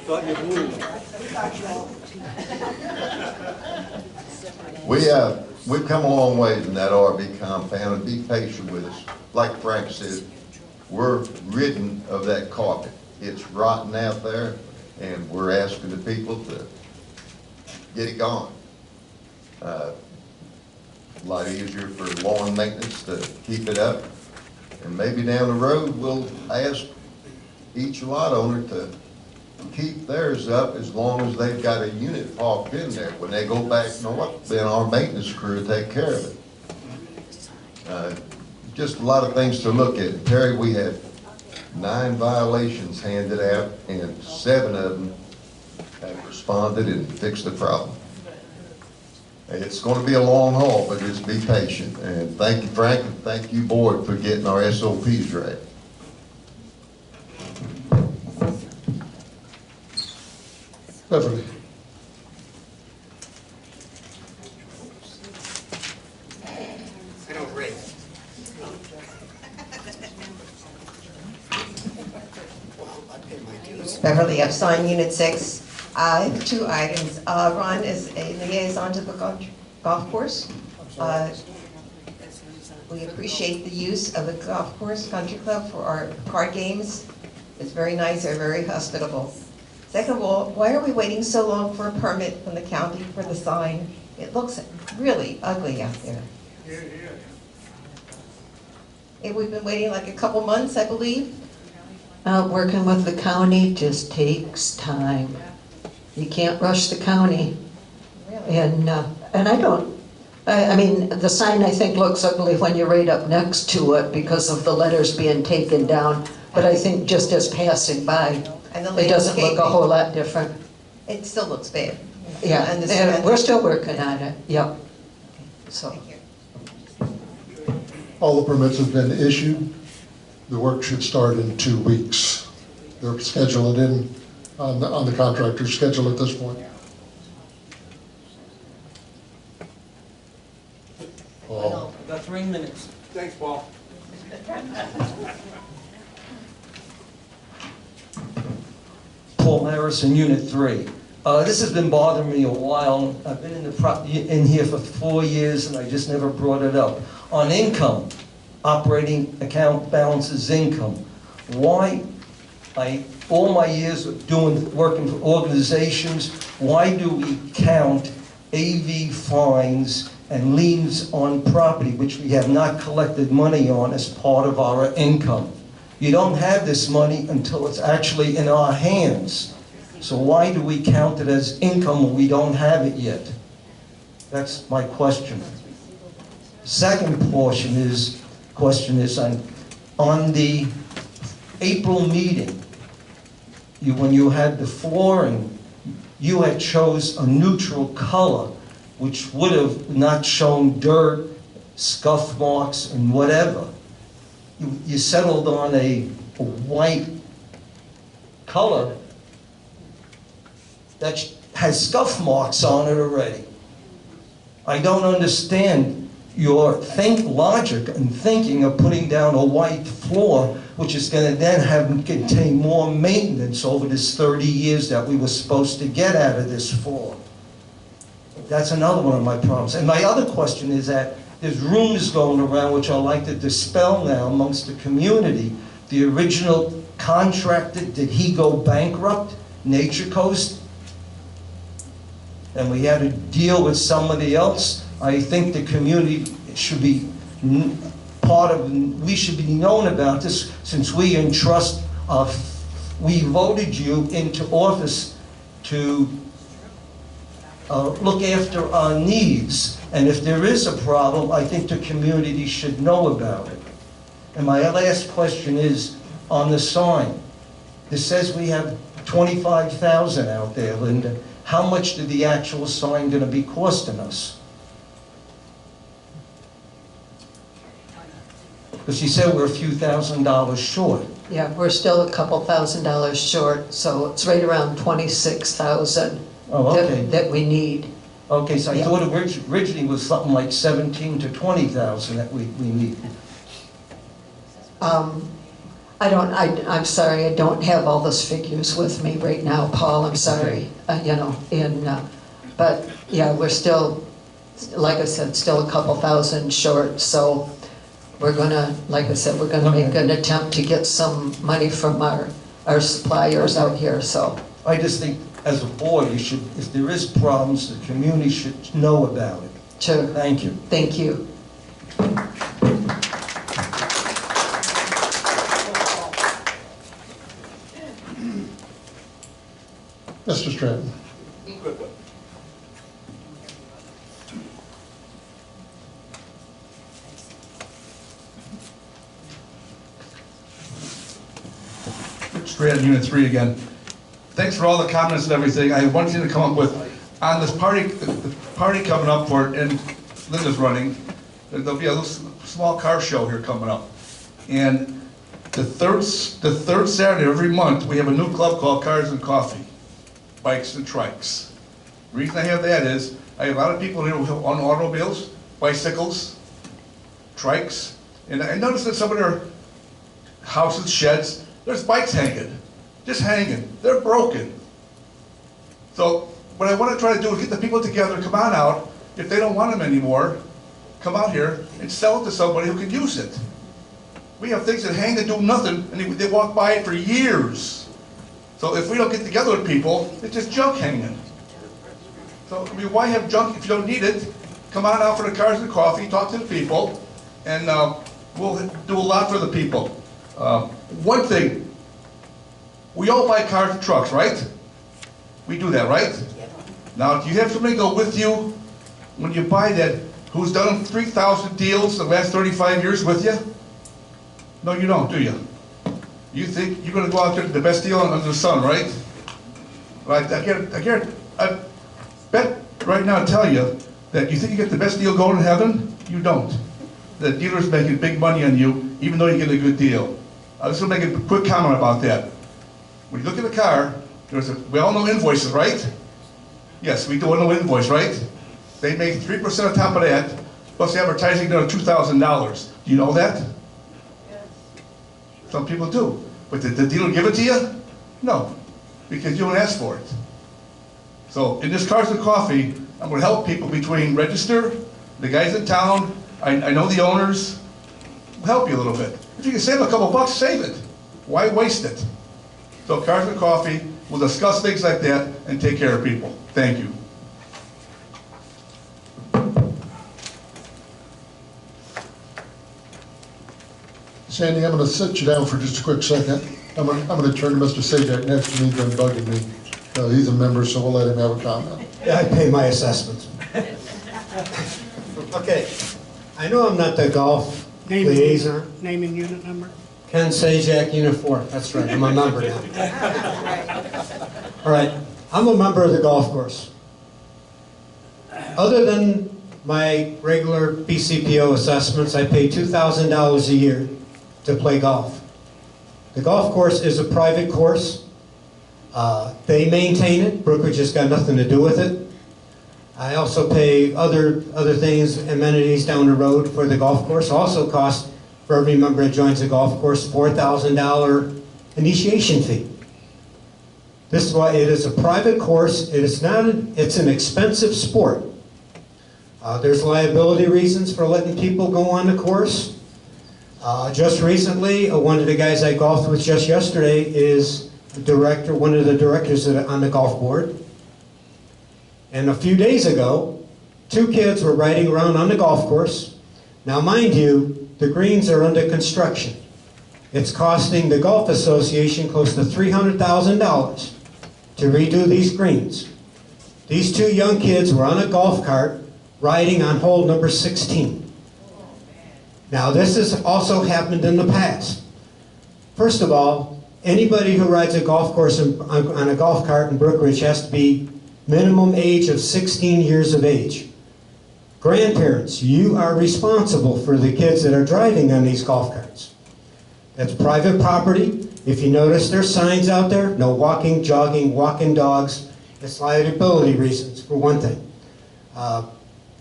Thought you moved. We've come a long ways in that RV compound, and be patient with us. Like Frank said, we're ridden of that carpet. It's rotten out there, and we're asking the people to get it gone. A lot easier for lawn maintenance to keep it up. And maybe down the road, we'll ask each lot owner to keep theirs up as long as they've got a unit parked in there. When they go back north, then our maintenance crew will take care of it. Just a lot of things to look at. Terry, we had 9 violations handed out, and 7 of them have responded and fixed the problem. It's gonna be a long haul, but just be patient. And thank you, Frank, and thank you, board, for getting our SOPs right. Beverly. Beverly, F. Sign Unit 6. I have two items. Ron is a liaison to the golf course. We appreciate the use of the golf course country club for our card games. It's very nice, they're very hospitable. Second of all, why are we waiting so long for a permit from the county for the sign? It looks really ugly out there. We've been waiting like a couple months, I believe. Working with the county just takes time. You can't rush the county. Really? And I mean, the sign I think looks ugly when you're right up next to it because of the letters being taken down. But I think just as passing by, And the it doesn't look a landscaping. whole lot different. It still looks bad. Yeah, And the and cement. we're still working on it, yep. So, All the permits have been issued. The work should start in 2 weeks. They're scheduling in on the contractor's schedule at this point. Paul. I've got 3 minutes. Thanks, Paul. Paul Harrison, Unit 3. This has been bothering me a while. I've been in here for 4 years and I just never brought it up. On income, operating account balances income. Why, all my years of working for organizations, why do we count AV fines and liens on property which we have not collected money on as part of our income? You don't have this money until it's actually in our hands. So why do we count it as income when we don't have it yet? That's my question. Second question is on the April meeting, when you had the flooring, you had chose a neutral color, which would have not shown dirt, scuff marks, and whatever. You settled on a white color that has scuff marks on it already. I don't understand your logic and thinking of putting down a white floor, which is going to then contain more maintenance over this 30 years that we were supposed to get out of this floor. That's another one of my problems. And my other question is that there's rumors going around, which I'd like to dispel now amongst the community. The original contractor, did he go bankrupt, Nature Coast? And we had to deal with somebody else. I think the community should be we should be known about this since we entrust, we voted you into office to look after our needs. And if there is a problem, I think the community should know about it. And my last question is on the sign. It says we have 25,000 out there, Linda. How much did the actual sign going to be costing us? Because she said we're a few $1,000s short. yeah, we're still a couple $1,000s short, so it's right around 26,000 that we need. Okay, so I thought originally was something like 17 to 20,000 that we need. I'm sorry, I don't have all those figures with me right now, Paul, I'm sorry. But yeah, we're still, like I said, still a couple thousand short, so we're gonna, like I said, we're gonna make an attempt to get some money from our suppliers out here, so. I just think, as a board, you should, if there is problems, the community should know about it. Sure. Thank you. Thank you. Mr. Stratton. Stratton, Unit 3 again. Thanks for all the comments and everything. I want you to come up with, on this party, the party coming up for, and Linda's running, there'll be a little small car show here coming up. And the third Saturday of every month, we have a new club called Cars and Coffee, Bikes and Trikes. The reason I have that is, I have a lot of people here who own automobiles, bicycles, trikes, and I noticed that some of their houses, sheds, there's bikes hanging, just hanging. They're broken. So what I want to try to do is get the people together, come on out. If they don't want them anymore, come out here and sell it to somebody who can use it. We have things that hang that do nothing, and they walk by it for years. So if we don't get together with people, it's just junk hanging. So I mean, why have junk if you don't need it? Come on out for the Cars and Coffee, talk to the people, and we'll do a lot for the people. One thing, we all buy cars and trucks, right? We do that, right? Now, do you have somebody go with you when you buy that who's done 3,000 deals the last 35 years with you? No, you don't, do you? You think you're going to go out there to the best deal under the sun, right? Right? I bet right now, I tell you that you think you get the best deal going in heaven. You don't. The dealer's making big money on you, even though you get a good deal. I was going to make a quick comment about that. When you look at a car, we all know invoices, right? Yes, we do all know invoice, right? They make 3% on top of that, plus advertising another $2,000. Do you know that? Yes. Some people do. But did the dealer give it to you? No, because you don't ask for it. So in this Cars and Coffee, I'm going to help people between register, the guys in town, I know the owners, help you a little bit. If you can save a couple bucks, save it. Why waste it? So Cars and Coffee, we'll discuss things like that and take care of people. Thank you. Sandy, I'm going to sit you down for just a quick second. I'm going to turn to Mr. Sajak next to me. He's been bugging me. He's a member, so we'll let him have a comment. Yeah, I pay my assessments. Okay, I know I'm not the golf liaison. Name and unit number? Ken Sajak, Unit 4. That's right, I'm a member now. All right, I'm a member of the golf course. Other than my regular BCPO assessments, I pay $2,000 a year to play golf. The golf course is a private course. They maintain it. Brookridge has got nothing to do with it. I also pay other things, amenities down the road for the golf course. Also costs for every member that joins the golf course $4,000 initiation fee. This is why it is a private course. It's an expensive sport. There's liability reasons for letting people go on the course. Just recently, one of the guys I golfed with just yesterday is one of the directors on the golf board. And a few days ago, 2 kids were riding around on the golf course. Now, mind you, the greens are under construction. It's costing the Golf Association close to $300,000 to redo these greens. These 2 young kids were on a golf cart riding on hole number 16. Now, this has also happened in the past. First of all, anybody who rides a golf course on a golf cart in Brookridge has to be minimum age of 16 years of age. Grandparents, you are responsible for the kids that are driving on these golf carts. That's private property. If you notice, there's signs out there, no walking, jogging, walking dogs. It's liability reasons, for one thing.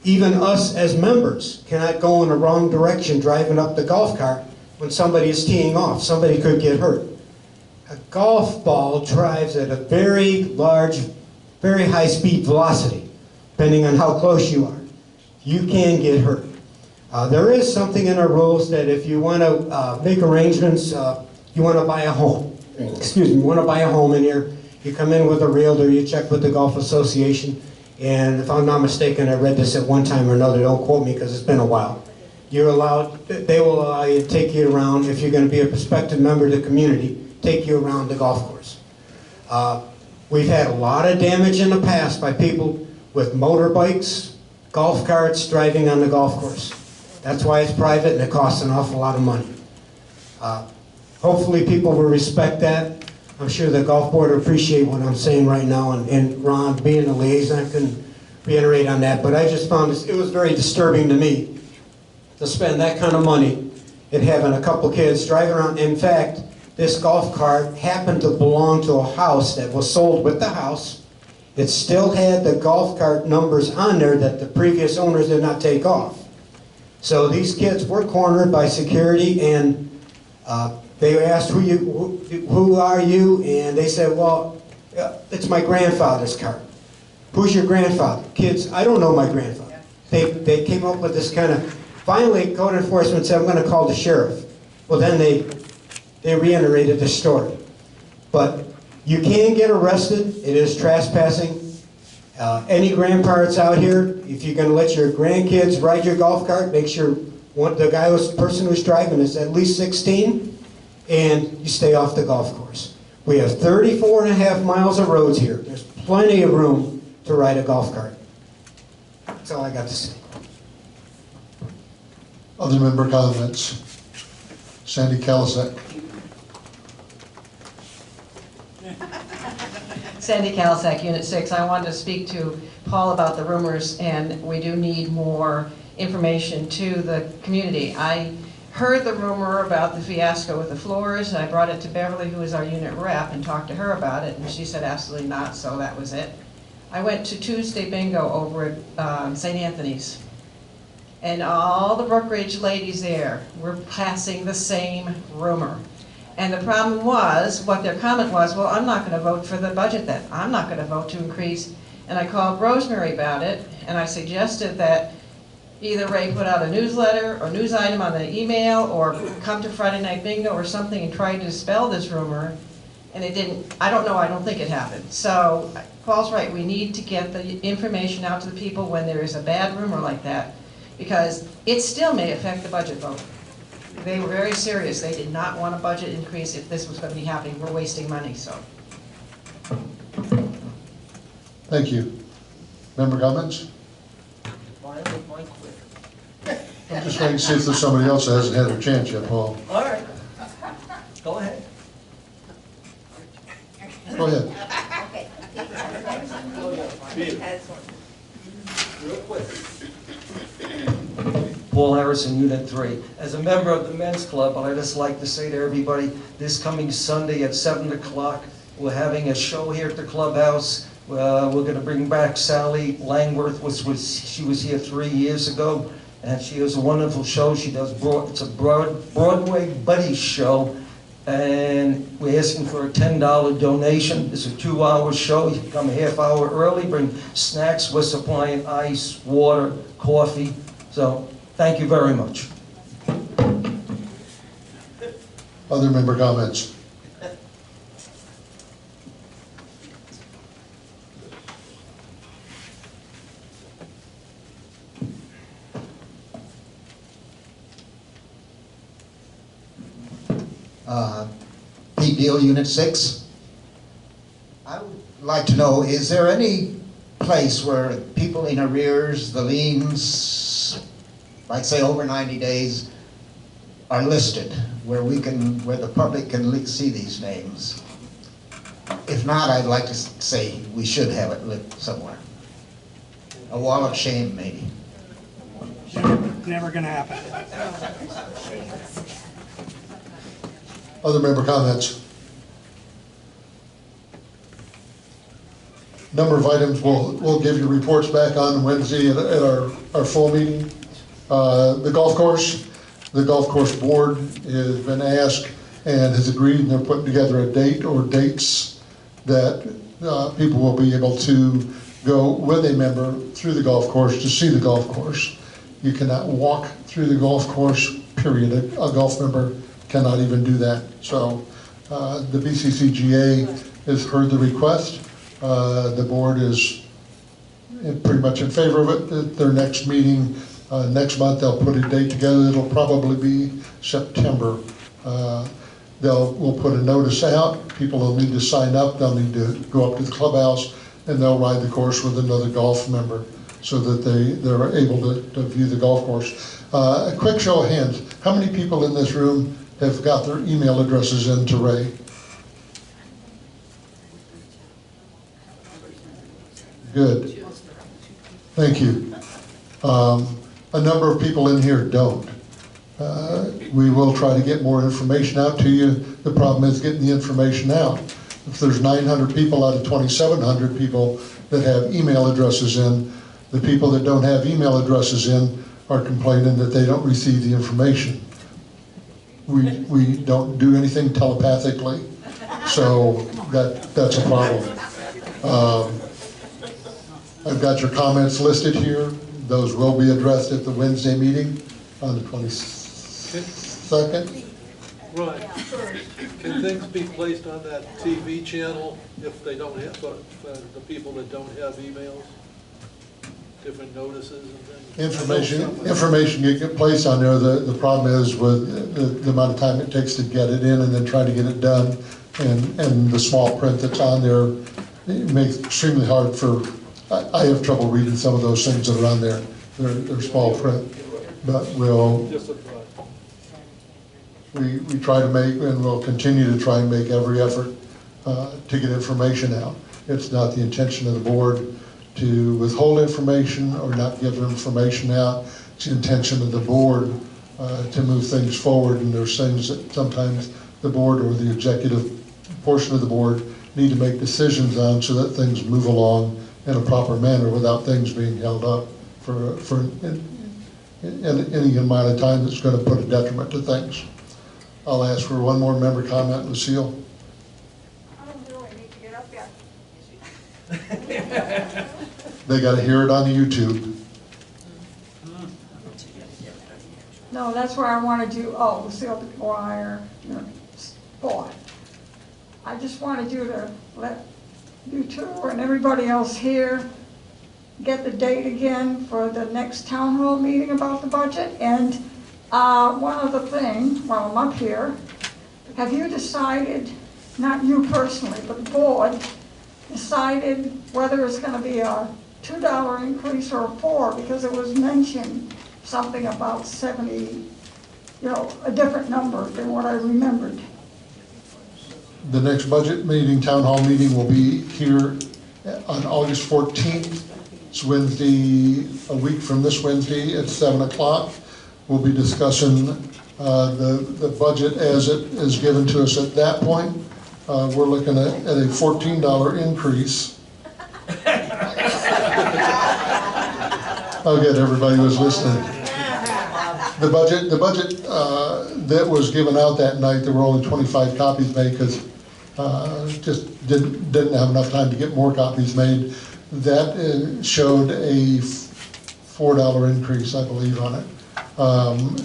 Even us as members cannot go in the wrong direction driving up the golf cart when somebody is teeing off. Somebody could get hurt. A golf ball drives at a very large, very high speed velocity, depending on how close you are. You can get hurt. There is something in our rules that if you want to make arrangements, you want to buy a home. Excuse me, you want to buy a home in here, you come in with a realtor, you check with the Golf Association, and if I'm not mistaken, I read this at one time or another, don't quote me because it's been a while. You're allowed, they will allow you to take you around, if you're going to be a prospective member of the community, take you around the golf course. We've had a lot of damage in the past by people with motorbikes, golf carts, driving on the golf course. That's why it's private and it costs an awful lot of money. Hopefully people will respect that. I'm sure the golf board will appreciate what I'm saying right now, and Ron, being the liaison, can reiterate on that, but I just found it was very disturbing to me to spend that kind of money and having a couple kids driving around. In fact, this golf cart happened to belong to a house that was sold with the house. It still had the golf cart numbers on there that the previous owners did not take off. So these kids were cornered by security, and they asked, who are you? And they said, well, it's my grandfather's cart. Who's your grandfather? Kids, I don't know my grandfather. They came up with this kind of, finally code enforcement said, I'm going to call the sheriff. Well, then they reiterated the story. But you can get arrested. It is trespassing. Any grandparents out here, if you're going to let your grandkids ride your golf cart, make sure the person who's driving is at least 16, and you stay off the golf course. We have 34 and a half miles of roads here. There's plenty of room to ride a golf cart. That's all I got to say. Other member comments? Sandy Kalisek. Sandy Kalisek, Unit 6. I wanted to speak to Paul about the rumors, and we do need more information to the community. I heard the rumor about the fiasco with the floors, and I brought it to Beverly, who is our unit rep, and talked to her about it, and she said absolutely not, so that was it. I went to Tuesday bingo over at St. Anthony's, and all the Brookridge ladies there were passing the same rumor. And the problem was, what their comment was, well, I'm not going to vote for the budget then. I'm not going to vote to increase. And I called Rosemary about it, and I suggested that either Ray put out a newsletter or news item on the email, or come to Friday Night Bingo or something and try to dispel this rumor. And it didn't, I don't know, I don't think it happened. So Paul's right, we need to get the information out to the people when there is a bad rumor like that, because it still may affect the budget vote. They were very serious. They did not want a budget increase if this was going to be happening. We're wasting money, so. Thank you. Member comments? Mine quick. I'm just waiting to see if there's somebody else that hasn't had their chance yet, Paul. All right. Go ahead. Go ahead. Real quick. Paul Harrison, Unit 3. As a member of the Men's Club, I'd just like to say to everybody, this coming Sunday at 7 o'clock, we're having a show here at the clubhouse. We're going to bring back Sally Langworth, she was here 3 years ago, and she has a wonderful show. She does it's a Broadway buddy show, and we're asking for a $10 donation. It's a 2-hour show. You can come a half hour early, bring snacks. We're supplying ice, water, coffee. So thank you very much. Other member comments? Pete Deal, Unit 6. I would like to know, is there any place where people in arrears, the liens, like say over 90 days, are listed, where the public can see these names? If not, I'd like to say we should have it lit somewhere. A wall of shame, maybe. Never gonna happen. Other member comments? Number of items we'll give you reports back on Wednesday at our full meeting. The golf course board has been asked and has agreed, and they're putting together a date or dates that people will be able to go with a member through the golf course to see the golf course. You cannot walk through the golf course, period. A golf member cannot even do that. So the BCCGA has heard the request. The board is pretty much in favor of it. At their next meeting next month, they'll put a date together. It'll probably be September. We'll put a notice out. People will need to sign up. They'll need to go up to the clubhouse, and they'll ride the course with another golf member so that they're able to view the golf course. A quick show of hands. How many people in this room have got their email addresses in to Ray? Good. Thank you. A number of people in here don't. We will try to get more information out to you. The problem is getting the information out. If there's 900 people out of 2,700 people that have email addresses in, the people that don't have email addresses in are complaining that they don't receive the information. We don't do anything telepathically, so that's a problem. I've got your comments listed here. Those will be addressed at the Wednesday meeting on the 22nd. Right. Can things be placed on that TV channel if they don't have, for the people that don't have emails? Different notices and things? Information you get placed on there. The problem is with the amount of time it takes to get it in and then try to get it done, and the small print that's on there, it makes it extremely hard for, I have trouble reading some of those things that are on there. They're small print, but we try to make, and we'll continue to try and make every effort to get information out. It's not the intention of the board to withhold information or not give information out. It's the intention of the board to move things forward, and there's things that sometimes the board or the executive portion of the board need to make decisions on so that things move along in a proper manner without things being held up for any amount of time that's going to put a detriment to things. I'll ask for one more member comment. Lucille? I don't really need to get up yet. They got to hear it on the YouTube. No, that's where I want to do, Lucille McGuire, sport. I just wanted you to let you two and everybody else here get the date again for the next town hall meeting about the budget. And one other thing, while I'm up here, have you decided, not you personally, but the board, decided whether it's going to be a $2 increase or a $4? Because it was mentioned something about 70, a different number than what I remembered. The next budget meeting, town hall meeting, will be here on August 14th. It's Wednesday, a week from this Wednesday at 7 o'clock. We'll be discussing the budget as it is given to us at that point. We're looking at a $14 increase. I'll get everybody who was listening. The budget that was given out that night, there were only 25 copies made because just didn't have enough time to get more copies made. That showed a $4 increase, I believe, on it.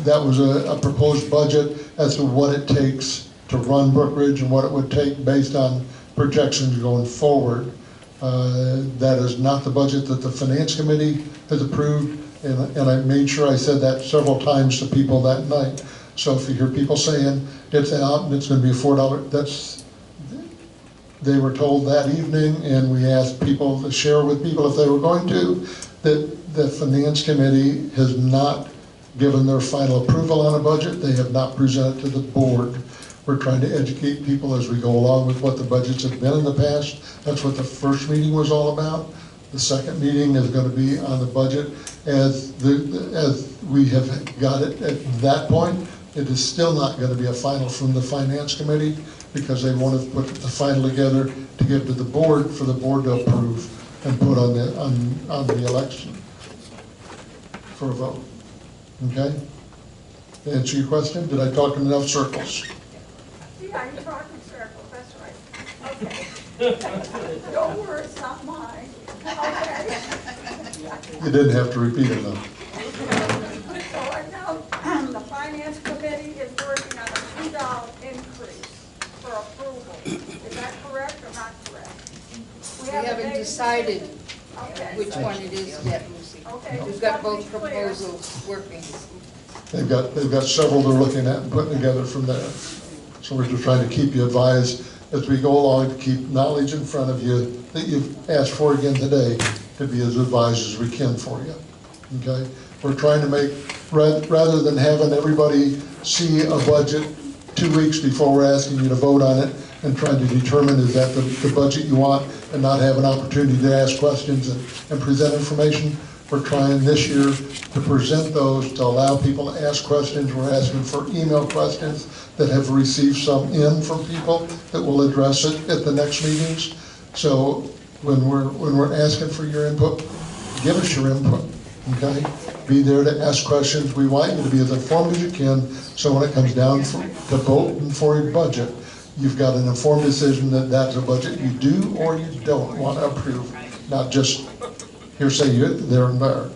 That was a proposed budget as to what it takes to run Brookridge and what it would take based on projections going forward. That is not the budget that the Finance Committee has approved, and I made sure I said that several times to people that night. So if you hear people saying it's out and it's going to be a $4, they were told that evening, and we asked people to share with people if they were going to, that the Finance Committee has not given their final approval on a budget. They have not presented to the board. We're trying to educate people as we go along with what the budgets have been in the past. That's what the first meeting was all about. The second meeting is going to be on the budget as we have got it at that point. It is still not going to be a final from the Finance Committee because they want to put the final together to give to the board for the board to approve and put on the election for a vote. Okay? To answer your question, did I talk in enough circles? Yeah, you're talking circles, that's right. Okay. Don't worry, it's not mine. Okay. You didn't have to repeat it though. So right now, the Finance Committee is working on a $2 increase for approval. Is that correct or not correct? We haven't decided which one it is yet, Lucy. We've got both proposals working. They've got several they're looking at and putting together from there. So we're just trying to keep you advised as we go along, to keep knowledge in front of you that you've asked for again today, to be as advised as we can for you. Okay? We're trying to make, rather than having everybody see a budget 2 weeks before we're asking you to vote on it and trying to determine is that the budget you want and not have an opportunity to ask questions and present information. We're trying this year to present those to allow people to ask questions. We're asking for email questions that have received some in from people that will address it at the next meetings. So when we're asking for your input, give us your input, okay? Be there to ask questions. We want you to be as informed as you can, so when it comes down to voting for your budget, you've got an informed decision that that's a budget you do or you don't want to approve, not just hearsay there and there,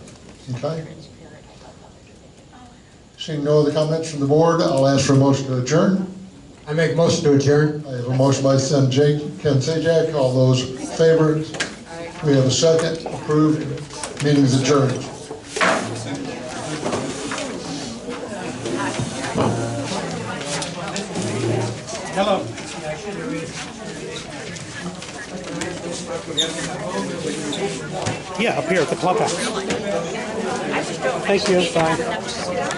okay? Seeing no other comments from the board, I'll ask for a motion to adjourn. I make motion to adjourn. I have a motion by Ken Sajak. All those in favor? We have a second. Approved. Meeting is adjourned. Hello. Yeah, up here at the clubhouse. Thank you, bye.